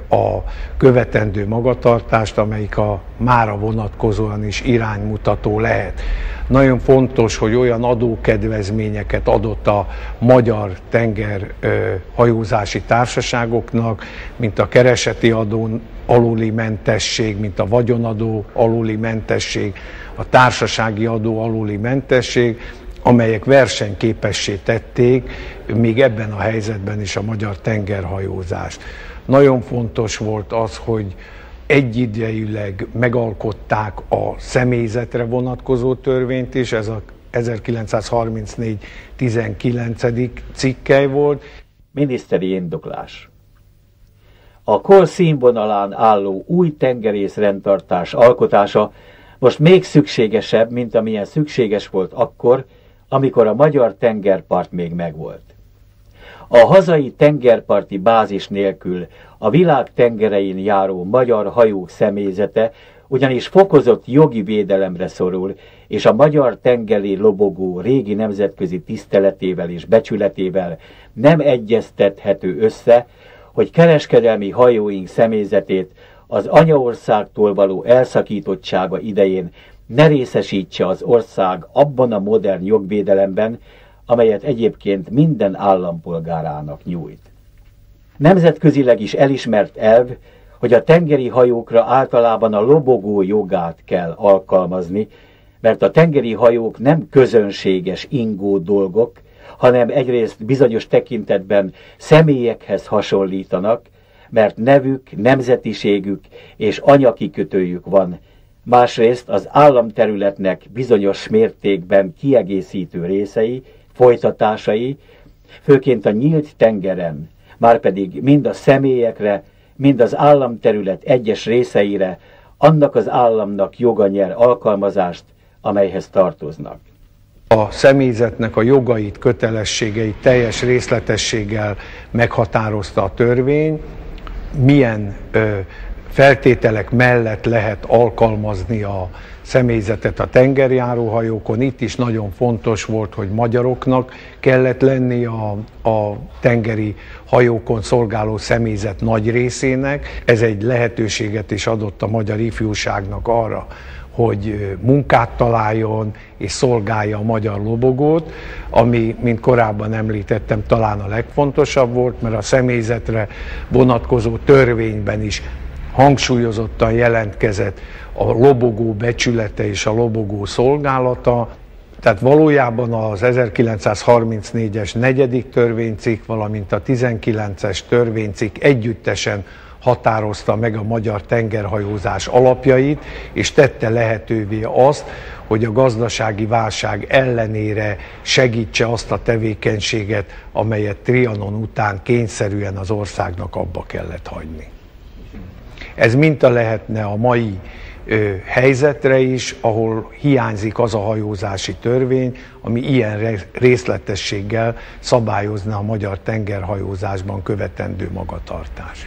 a követendő magatartást, amelyik a mára vonatkozóan is iránymutató lehet. Nagyon fontos, hogy olyan adókedvezményeket adott a magyar tengerhajózási társaságoknak, mint a kereseti adó aluli mentesség, mint a vagyonadó aluli mentesség, a társasági adó aluli mentesség, amelyek versenyképessé tették még ebben a helyzetben is a magyar tengerhajózást. Nagyon fontos volt az, hogy egyidejűleg megalkották a személyzetre vonatkozó törvényt is, ez a 1934. 19. cikkely volt. Miniszteri indoklás. A kor színvonalán álló új tengerészrendtartás alkotása most még szükségesebb, mint amilyen szükséges volt akkor, amikor a magyar tengerpart még megvolt. A hazai tengerparti bázis nélkül a világ tengerein járó magyar hajók személyzete ugyanis fokozott jogi védelemre szorul, és a magyar tengeri lobogó régi nemzetközi tiszteletével és becsületével nem egyeztethető össze, hogy kereskedelmi hajóink személyzetét az anyaországtól való elszakítottsága idején ne részesítse az ország abban a modern jogvédelemben, amelyet egyébként minden állampolgárának nyújt. Nemzetközileg is elismert elv, hogy a tengeri hajókra általában a lobogó jogát kell alkalmazni, mert a tengeri hajók nem közönséges ingó dolgok, hanem egyrészt bizonyos tekintetben személyekhez hasonlítanak, mert nevük, nemzetiségük és anyakikötőjük van, másrészt az államterületnek bizonyos mértékben kiegészítő részei, folytatásai, főként a nyílt tengeren, márpedig mind a személyekre, mind az államterület egyes részeire annak az államnak joga nyer alkalmazást, amelyhez tartoznak. A személyzetnek a jogait, kötelességeit teljes részletességgel meghatározta a törvény, milyen feltételek mellett lehet alkalmazni a személyzetet a tengerjáróhajókon. Itt is nagyon fontos volt, hogy magyaroknak kellett lenni a tengeri hajókon szolgáló személyzet nagy részének. Ez egy lehetőséget is adott a magyar ifjúságnak arra, hogy munkát találjon és szolgálja a magyar lobogót, ami, mint korábban említettem, talán a legfontosabb volt, mert a személyzetre vonatkozó törvényben is hangsúlyozottan jelentkezett a lobogó becsülete és a lobogó szolgálata. Tehát valójában az 1934-es 4. törvénycikk, valamint a 19-es törvénycikk együttesen határozta meg a magyar tengerhajózás alapjait, és tette lehetővé azt, hogy a gazdasági válság ellenére segítse azt a tevékenységet, amelyet Trianon után kényszerűen az országnak abba kellett hagyni. Ez minta lehetne a mai helyzetre is, ahol hiányzik az a hajózási törvény, ami ilyen részletességgel szabályozna a magyar tengerhajózásban követendő magatartást.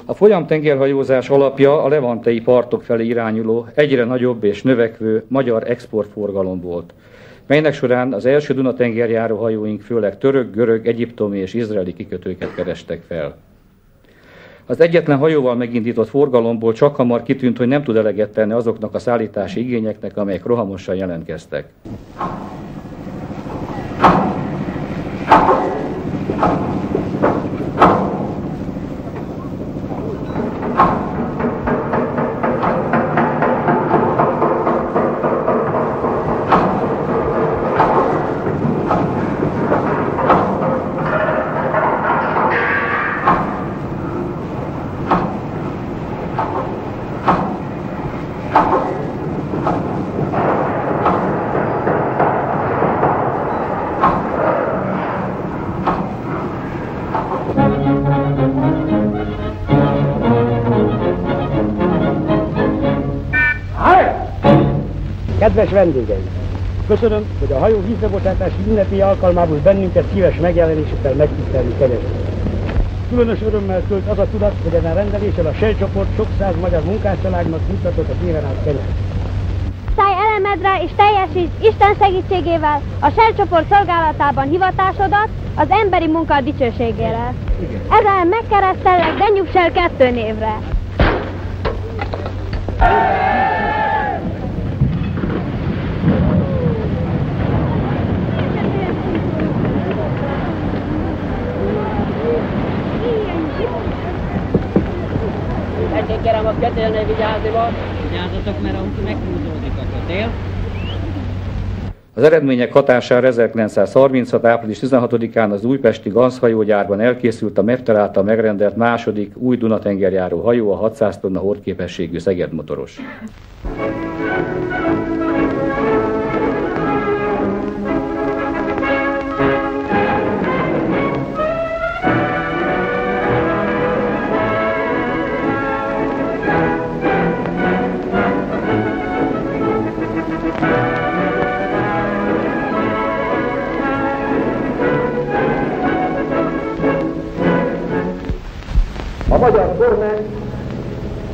A folyamtengerhajózás alapja a levantei partok felé irányuló, egyre nagyobb és növekvő magyar exportforgalom volt, melynek során az első Dunatengerjáró hajóink főleg török, görög, egyiptomi és izraeli kikötőket kerestek fel. Az egyetlen hajóval megindított forgalomból csakhamar kitűnt, hogy nem tud eleget tenni azoknak a szállítási igényeknek, amelyek rohamosan jelentkeztek. Kedves vendégeim! Köszönöm, hogy a hajó vízrebocsátási ünnepi alkalmából bennünket szíves megjelenésekkel megtisztelni keresik. Különös örömmel tölt az a tudat, hogy ezen rendeléssel a Shell csoport sok száz magyar munkáscsaládnak mutatott a téren át kenyeret. Szállj elemedre és teljesíts Isten segítségével a Shell csoport szolgálatában hivatásodat az emberi munka dicsőségére. Ezzel megkeresztellek, de nyugs el 2 névre. Kérem a kötélnél vigyázni, vigyázzatok, mert ahogy meghúzódik a kötél. Az eredmények hatására 1936. április 16-án az újpesti Ganz-hajógyárban elkészült a MEFTER által megrendelt második új Dunatengerjáró hajó, a 600 tonna hordképességű Szeged motoros. A magyar kormány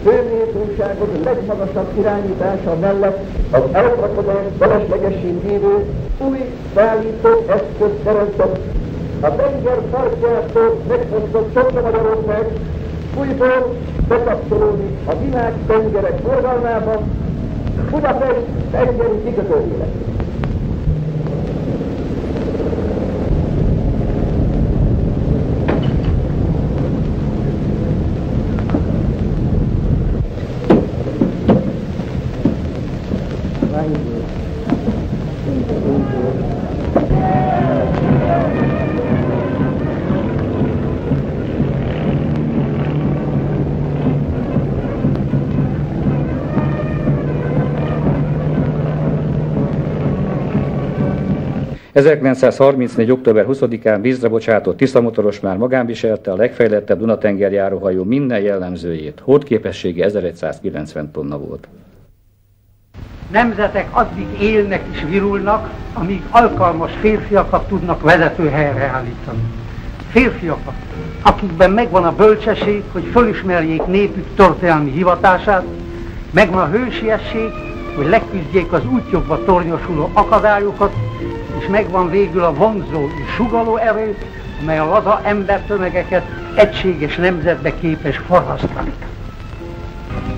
főméltóságot legmagasabb irányítása mellett az elrakodást feleslegessé védő új szállító eszközt teremtett. A tenger partjától megfosztott Csonka Magyarország újból bekapcsolódik a világ tengerek forgalmában Budapest tengeri kikötőjére. – 1934. október 20-án vízre bocsátott Tisza-motoros már magánviselte a legfejlettebb Dunatengerjáróhajó minden jellemzőjét. Hordképessége 1190 tonna volt. Nemzetek addig élnek és virulnak, amíg alkalmas férfiakat tudnak vezetőhelyre állítani. Férfiakat, akikben megvan a bölcsesség, hogy fölismerjék népük történelmi hivatását, megvan a hősiesség, hogy leküzdjék az útjukba tornyosuló akadályokat, és megvan végül a vonzó és sugalló erő, mely a laza embertömegeket egységes nemzetbe képes forrasztani.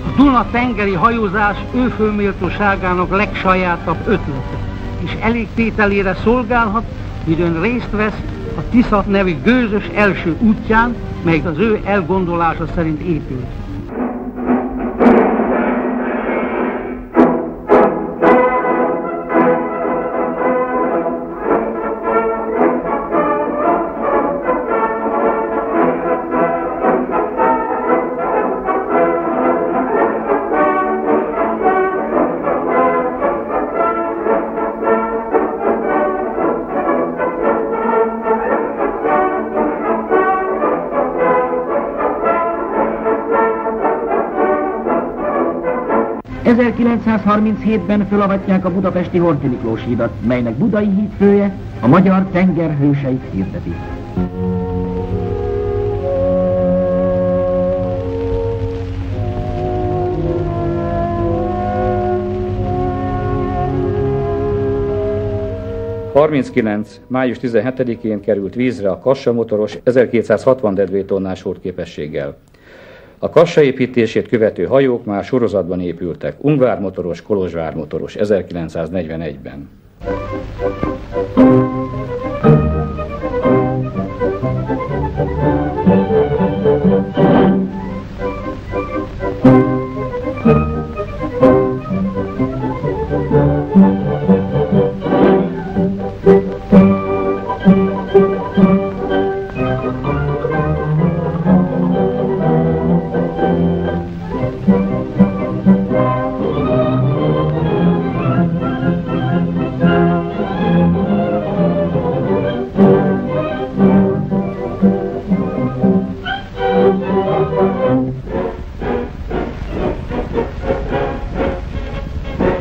A Duna tengeri hajózás őfölméltóságának legsajátabb ötlete, és elégtételére szolgálhat, midőn részt vesz a Tisza nevű gőzös első útján, mely az ő elgondolása szerint épült. ...1937-ben fölavatják a budapesti Horthy Miklós hídat, melynek budai hídfője a magyar tenger hőseit hirdeti. május 17-én került vízre a Kassa motoros 1260 deadweight-tonnás hordképességgel. A Kassa építését követő hajók már sorozatban épültek. Ungvár motoros, Kolozsvár motoros 1941-ben.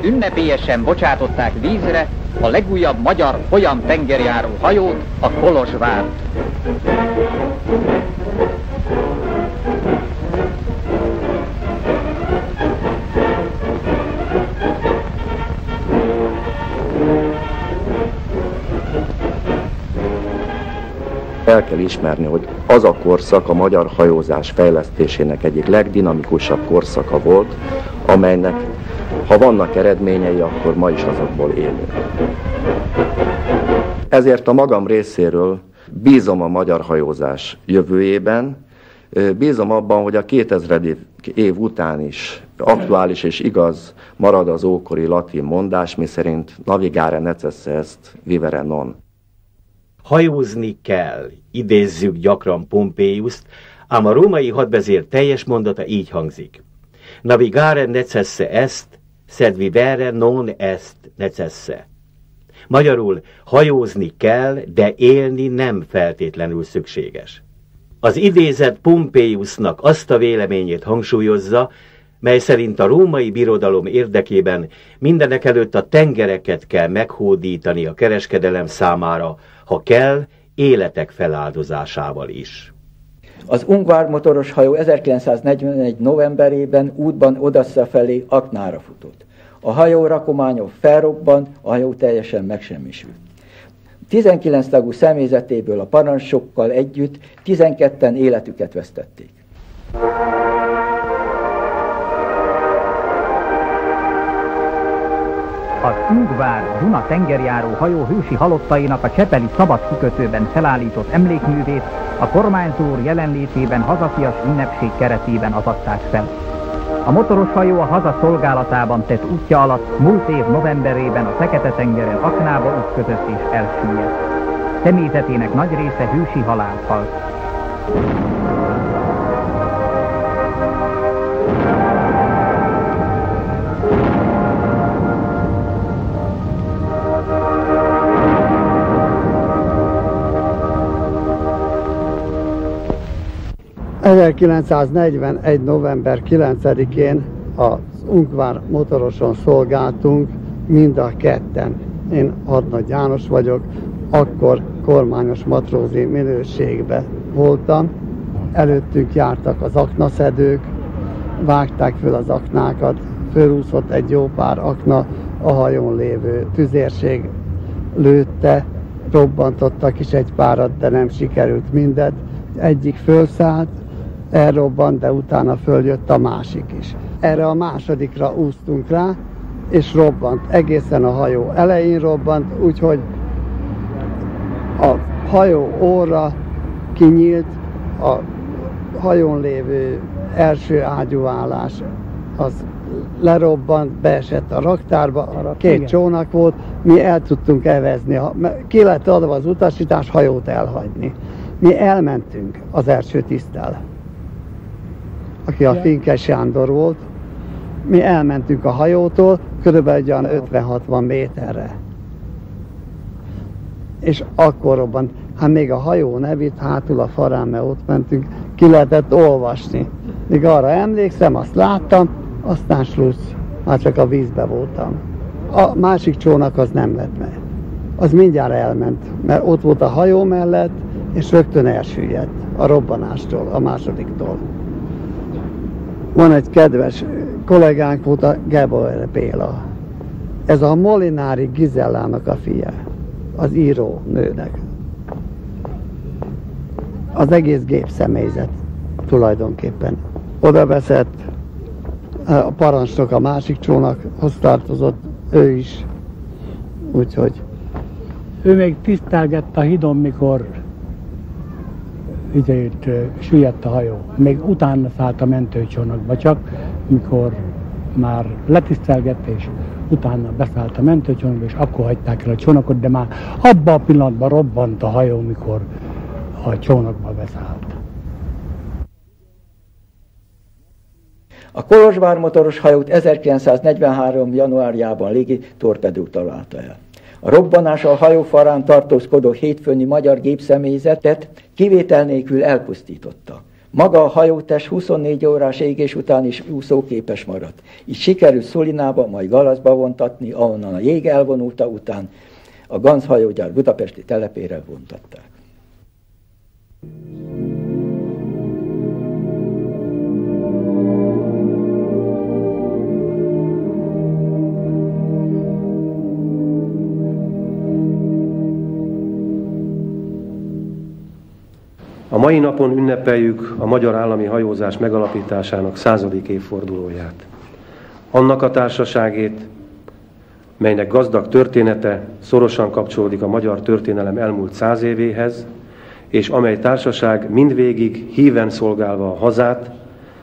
Ünnepélyesen bocsátották vízre a legújabb magyar folyam tengerjáró hajót, a Kolozsvárt. El kell ismerni, hogy az a korszak a magyar hajózás fejlesztésének egyik legdinamikusabb korszaka volt, amelynek, ha vannak eredményei, akkor ma is azokból élünk. Ezért a magam részéről bízom a magyar hajózás jövőjében, bízom abban, hogy a 2000. év után is aktuális és igaz marad az ókori latin mondás, miszerint navigare necesse est, vivere non. Hajózni kell, idézzük gyakran Pompeiuszt, ám a római hadvezér teljes mondata így hangzik. Navigare necesse est, sed vivere non est necesse. Magyarul hajózni kell, de élni nem feltétlenül szükséges. Az idézet Pompeiusnak azt a véleményét hangsúlyozza, mely szerint a római birodalom érdekében mindenekelőtt a tengereket kell meghódítani a kereskedelem számára, ha kell, életek feláldozásával is. Az Ungvár motoros hajó 1941. novemberében útban Odassa felé aknára futott. A hajó rakománya felrobbant, a hajó teljesen megsemmisült. 19 tagú személyzetéből a parancsnokkal együtt 12-en életüket vesztették. Az Ungvár Duna tengerjáró hajó hősi halottainak a csepeli szabad kikötőben felállított emlékművét a kormányzó úr jelenlétében hazafias ünnepség keretében avatták fel. A motoros hajó a haza szolgálatában tett útja alatt múlt év novemberében a Fekete-tengeren aknába ütközött és elsüllyedt. Személyzetének nagy része hősi halált halt. ...1941. november 9-én az Ungvár motoroson szolgáltunk mind a ketten. Én Hadnagy János vagyok, akkor kormányos matrózi minőségben voltam. Előttünk jártak az aknaszedők, vágták föl az aknákat, fölúszott egy jó pár akna, a hajón lévő tüzérség lőtte, robbantottak is egy párat, de nem sikerült mindet. Egyik fölszállt, elrobbant, de utána följött a másik is. Erre a másodikra úsztunk rá, és robbant. Egészen a hajó elején robbant, úgyhogy a hajó orra kinyílt, a hajón lévő első ágyúvállás az lerobbant, beesett a raktárba, két csónak volt, mi el tudtunk evezni, ki lett adva az utasítás hajót elhagyni. Mi elmentünk az első tiszttel, aki a Finkes Sándor volt, mi elmentünk a hajótól körülbelül 50-60 méterre. És akkor robbant, hát még a hajó nevét hátul a farán, mert ott mentünk, ki lehetett olvasni. Még arra emlékszem, azt láttam, aztán slusz, már csak a vízbe voltam. A másik csónak az nem lett meg. Az mindjárt elment, mert ott volt a hajó mellett, és rögtön elsüllyedt a robbanástól, a másodiktól. Van egy kedves kollégánk volt, a Gebauer Béla. Ez a Molinári Gizellának a fia, az író nőnek. Az egész gépszemélyzet tulajdonképpen. Oda veszett, a parancsnok a másik csónakhoz tartozott, ő is. Úgyhogy. Ő még tisztelgett a hídon, mikor süllyedt a hajó. Még utána szállt a mentőcsónakba, csak mikor már letisztelgett, és utána beszállt a mentőcsónakba, és akkor hagyták el a csónakot, de már abban a pillanatban robbant a hajó, mikor a csónakba beszállt. A Kolozsvár motoros hajót 1943. januárjában légi torpedó találta el. A robbanás a hajó farán tartózkodó hétfőni magyar gépszemélyzetet kivétel nélkül elpusztította. Maga a hajótest 24 órás égés után is úszóképes maradt. Így sikerült Szolinába, majd Galaszba vontatni, ahonnan a jég elvonulta után a Ganz hajógyár budapesti telepére vontatták. A mai napon ünnepeljük a magyar állami hajózás megalapításának 100. évfordulóját. Annak a társaságét, melynek gazdag története szorosan kapcsolódik a magyar történelem elmúlt 100 évéhez, és amely társaság mindvégig híven szolgálva a hazát,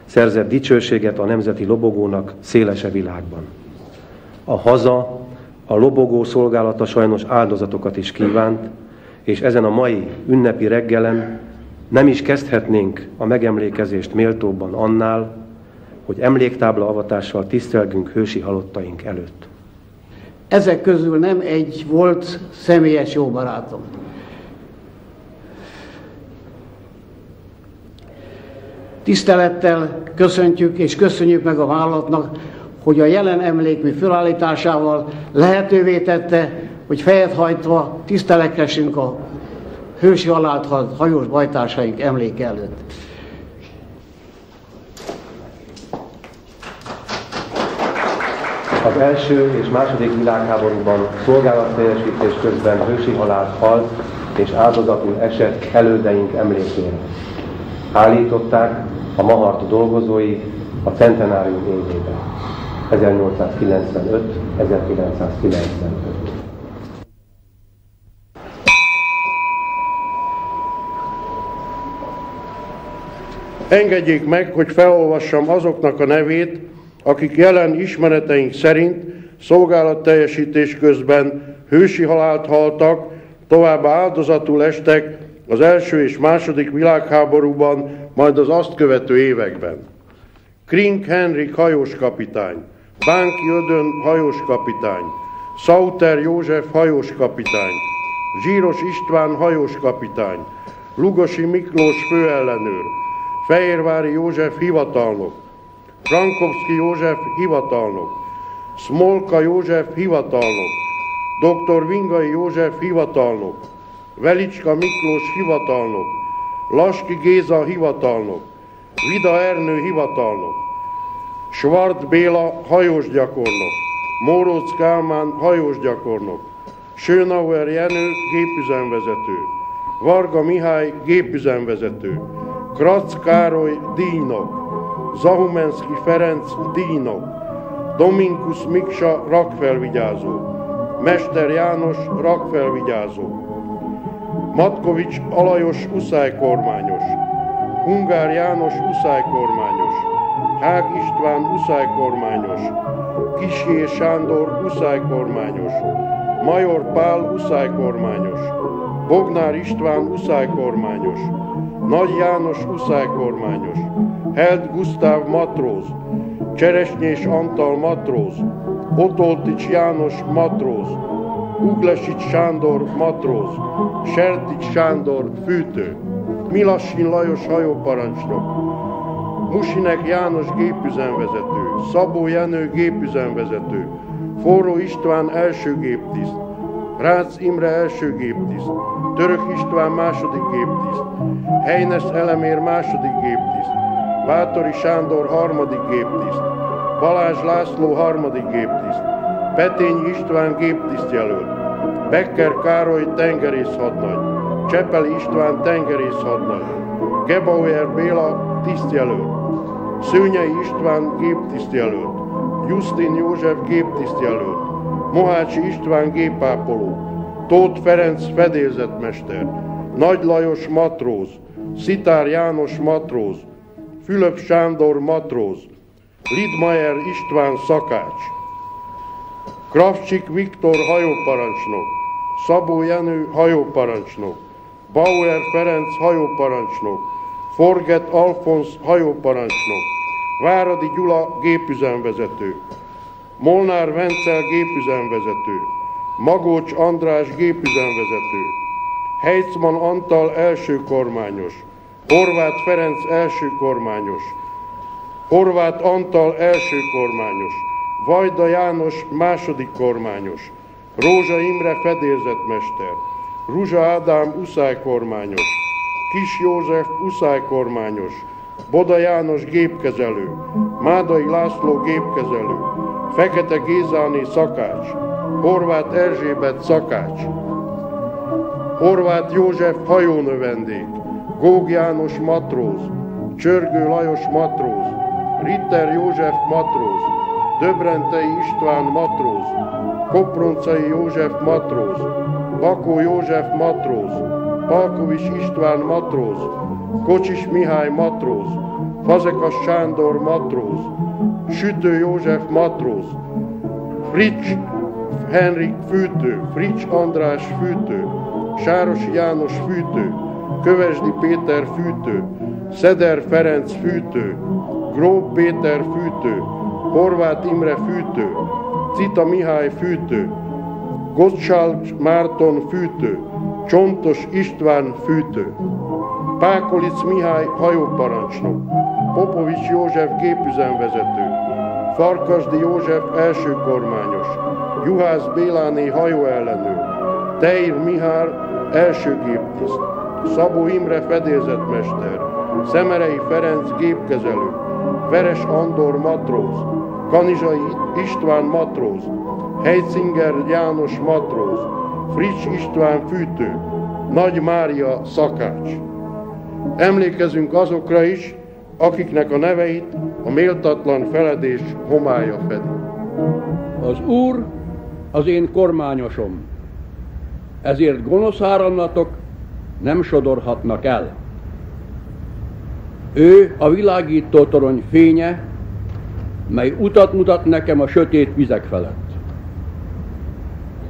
szerzett dicsőséget a nemzeti lobogónak szélese világban. A haza, a lobogó szolgálata sajnos áldozatokat is kívánt, és ezen a mai ünnepi reggelen nem is kezdhetnénk a megemlékezést méltóbban annál, hogy emléktábla avatással tisztelgünk hősi halottaink előtt. Ezek közül nem egy volt személyes jó barátom. Tisztelettel köszöntjük és köszönjük meg a vállalatnak, hogy a jelen emlékmű felállításával lehetővé tette, hogy fejet hajtva tisztelekessünk a hősi halált halt hajós bajtársaink emléke előtt. Az első és második világháborúban szolgálatteljesítés közben hősi halált halt és áldozatul esett elődeink emlékére. Állították a Mahart dolgozói a centenárium évében. 1895-1995. Engedjék meg, hogy felolvassam azoknak a nevét, akik jelen ismereteink szerint szolgálatteljesítés közben hősi halált haltak, továbbá áldozatul estek az első és második világháborúban, majd az azt követő években. Krink Henrik hajóskapitány, Bánki Ödön hajóskapitány, Sauter József hajóskapitány, Zsíros István hajóskapitány, Lugosi Miklós főellenőr, Fehérvári József hivatalnok, Frankowski József hivatalnok, Smolka József hivatalnok, dr. Vingai József hivatalnok, Velicska Miklós hivatalnok, Laski Géza hivatalnok, Vida Ernő hivatalnok, Svart Béla hajósgyakornok, Móróc Kálmán hajósgyakornok, Schönauer Jenő gépüzemvezető, Varga Mihály gépüzemvezető, Kratz Károly díjnok, Zahumenszki Ferenc díjnok, Dominkus Miksa rakfelvigyázó, Mester János rakfelvigyázó, Matkovics Alajos uszálykormányos, Ungár János uszálykormányos, Hág István uszálykormányos, Kissé Sándor uszálykormányos, Major Pál uszálykormányos, Bognár István uszálykormányos, Nagy János uszálykormányos, Held Gusztáv matróz, Cseresnyés Antal matróz, Otoltics János matróz, Uglesics Sándor matróz, Sertics Sándor fűtő, Milassin Lajos hajóparancsnok, Musinek János gépüzemvezető, Szabó Jenő gépüzemvezető, Forró István első géptiszt, Rácz Imre első géptiszt, Török István második géptiszt, Heines Elemér második géptiszt, Bátori Sándor harmadik géptiszt, Balázs László harmadik géptiszt, Petényi István géptisztjelölt, Becker Károly tengerészhadnagy, Csepeli István tengerészhadnagy, Gebauer Béla tisztjelölt, Szőnyei István géptisztjelölt, Justin József géptisztjelölt, Mohácsi István gépápoló, Tóth Ferenc fedélzetmester, Nagy Lajos matróz, Szitár János matróz, Fülöp Sándor matróz, Lidmayer István szakács, Kravcsik Viktor hajóparancsnok, Szabó Jenő hajóparancsnok, Bauer Ferenc hajóparancsnok, Forget Alfonsz hajóparancsnok, Váradi Gyula gépüzemvezető, Molnár Vencel gépüzemvezető, Magócs András gépüzemvezető, Heitzman Antal első kormányos, Horváth Ferenc első kormányos, Horváth Antal első kormányos, Vajda János második kormányos, Rózsa Imre fedélzetmester, Ruzsa Ádám uszálykormányos, Kis József uszálykormányos, Boda János gépkezelő, Mádai László gépkezelő, Fekete Gézáné szakács, Horváth Erzsébet szakács, Horváth József hajónövendék, Góg János matróz, Csörgő Lajos matróz, Ritter József matróz, Döbrentei István matróz, Koproncai József matróz, Bakó József matróz, Palkovics István matróz, Kocsis Mihály matróz, Fazekas Sándor matróz, Sütő József matróz, Frics Henrik fűtő, Frics András fűtő, Sárosi János fűtő, Kövesdi Péter fűtő, Szeder Ferenc fűtő, Gróf Péter fűtő, Horváth Imre fűtő, Cita Mihály fűtő, Gottschalk Márton fűtő, Csontos István fűtő, Pákolic Mihály hajóparancsnok, Popovics József gépüzemvezető, Farkasdi József első kormányos, Juhász Béláné hajóellenőr, Teir Mihály első géptiszt, Szabó Imre fedélzetmester, Szemerei Ferenc gépkezelő, Veres Andor matróz, Kanizsai István matróz, Heitzinger János matróz, Frics István fűtő, Nagy Mária szakács. Emlékezünk azokra is, akiknek a neveit a méltatlan feledés homálya fedi. Az Úr az én kormányosom, ezért gonosz áramlatok nem sodorhatnak el. Ő a világító torony fénye, mely utat mutat nekem a sötét vizek felett.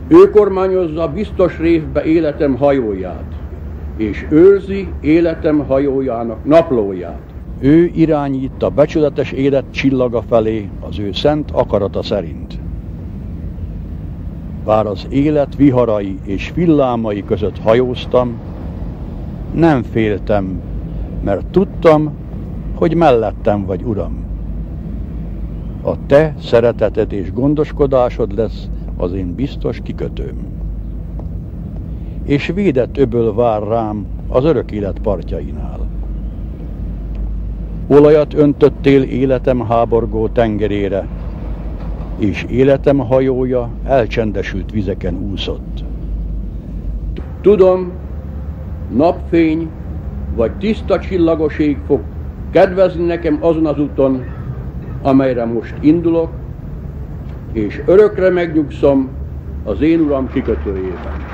Ő kormányozza biztos révbe életem hajóját, és őrzi életem hajójának naplóját. Ő irányít a becsületes élet csillaga felé az ő szent akarata szerint. Bár az élet viharai és villámai között hajóztam, nem féltem, mert tudtam, hogy mellettem vagy, Uram. A te szereteted és gondoskodásod lesz az én biztos kikötőm. És védett öböl vár rám az örök élet partjainál. Olajat öntöttél életem háborgó tengerére, és életem hajója elcsendesült vizeken úszott. tudom, napfény vagy tiszta csillagos ég fog kedvezni nekem azon az úton, amelyre most indulok, és örökre megnyugszom az én uram kikötőjében.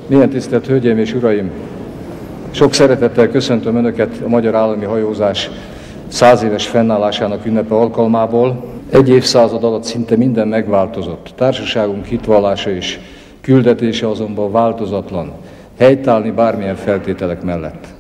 Milyen tisztelt Hölgyeim és Uraim! Sok szeretettel köszöntöm Önöket a magyar állami hajózás 100 éves fennállásának ünnepe alkalmából. Egy évszázad alatt szinte minden megváltozott. Társaságunk hitvallása és küldetése azonban változatlan, helytállni bármilyen feltételek mellett.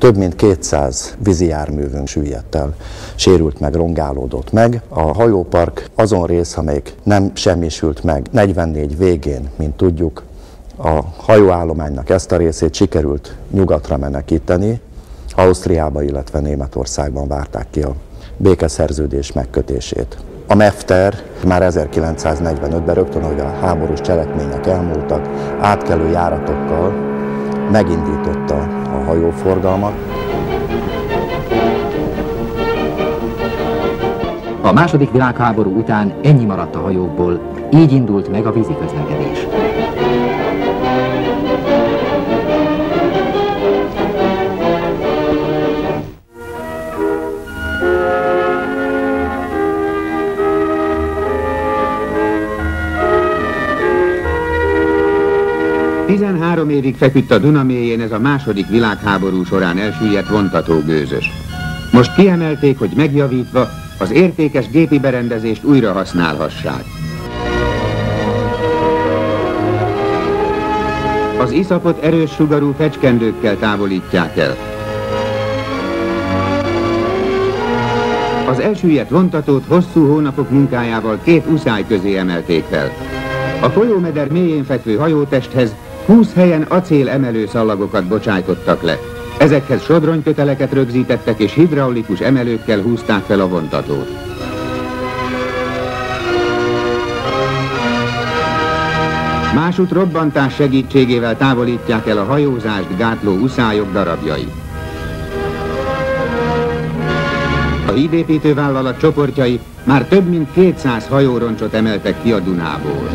több mint 200 vízi járművünk süllyedt el, sérült meg, rongálódott meg. A hajópark azon rész, amelyik nem semmisült meg, 44 végén, mint tudjuk, a hajóállománynak ezt a részét sikerült nyugatra menekíteni. Ausztriába, illetve Németországban várták ki a békeszerződés megkötését. A Mefter már 1945-ben, rögtön, hogy a háborús cselekmények elmúltak, átkelő járatokkal megindította a hajóforgalmat. A második világháború után ennyi maradt a hajókból, így indult meg a vízi közlekedés. Három évig feküdt a Duna mélyén ez a második világháború során elsüllyedt vontatógőzös. Most kiemelték, hogy megjavítva az értékes gépi berendezést újra használhassák. Az iszapot erős sugarú fecskendőkkel távolítják el. Az elsüllyedt vontatót hosszú hónapok munkájával 2 uszály közé emelték fel. A folyómeder mélyén fekvő hajótesthez 20 helyen acélemelő szallagokat bocsájtottak le. Ezekhez sodronyköteleket rögzítettek és hidraulikus emelőkkel húzták fel a vontatót. Másút robbantás segítségével távolítják el a hajózást gátló uszályok darabjai. A hídépítővállalat csoportjai már több mint 200 hajóroncsot emeltek ki a Dunából.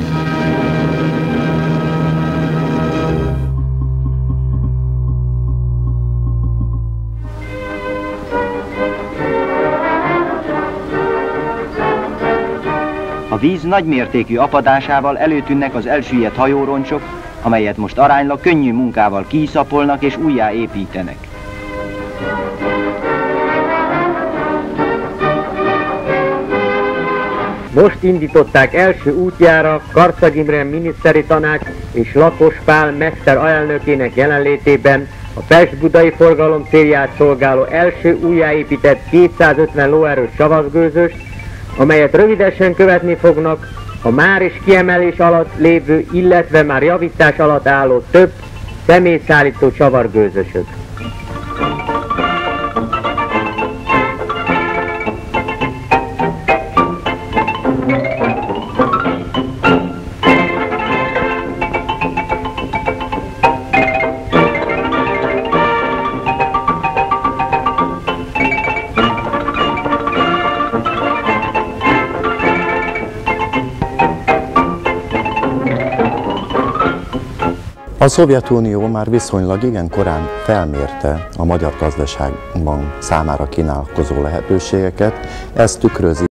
A víz nagymértékű apadásával előtűnnek az elsüllyedt hajóroncsok, amelyet most aránylag könnyű munkával kiiszapolnak és újjáépítenek. Most indították első útjára Karcag Imre miniszteri tanács és Lakos Pál mester alelnökének jelenlétében a Pest-budai forgalom célját szolgáló első újjáépített 250 lóerős savasgőzöst, amelyet rövidesen követni fognak a már is kiemelés alatt lévő, illetve már javítás alatt álló több személyszállító csavargőzösök. A Szovjetunió már viszonylag igen korán felmérte a magyar gazdaságban számára kínálkozó lehetőségeket, ezt tükrözi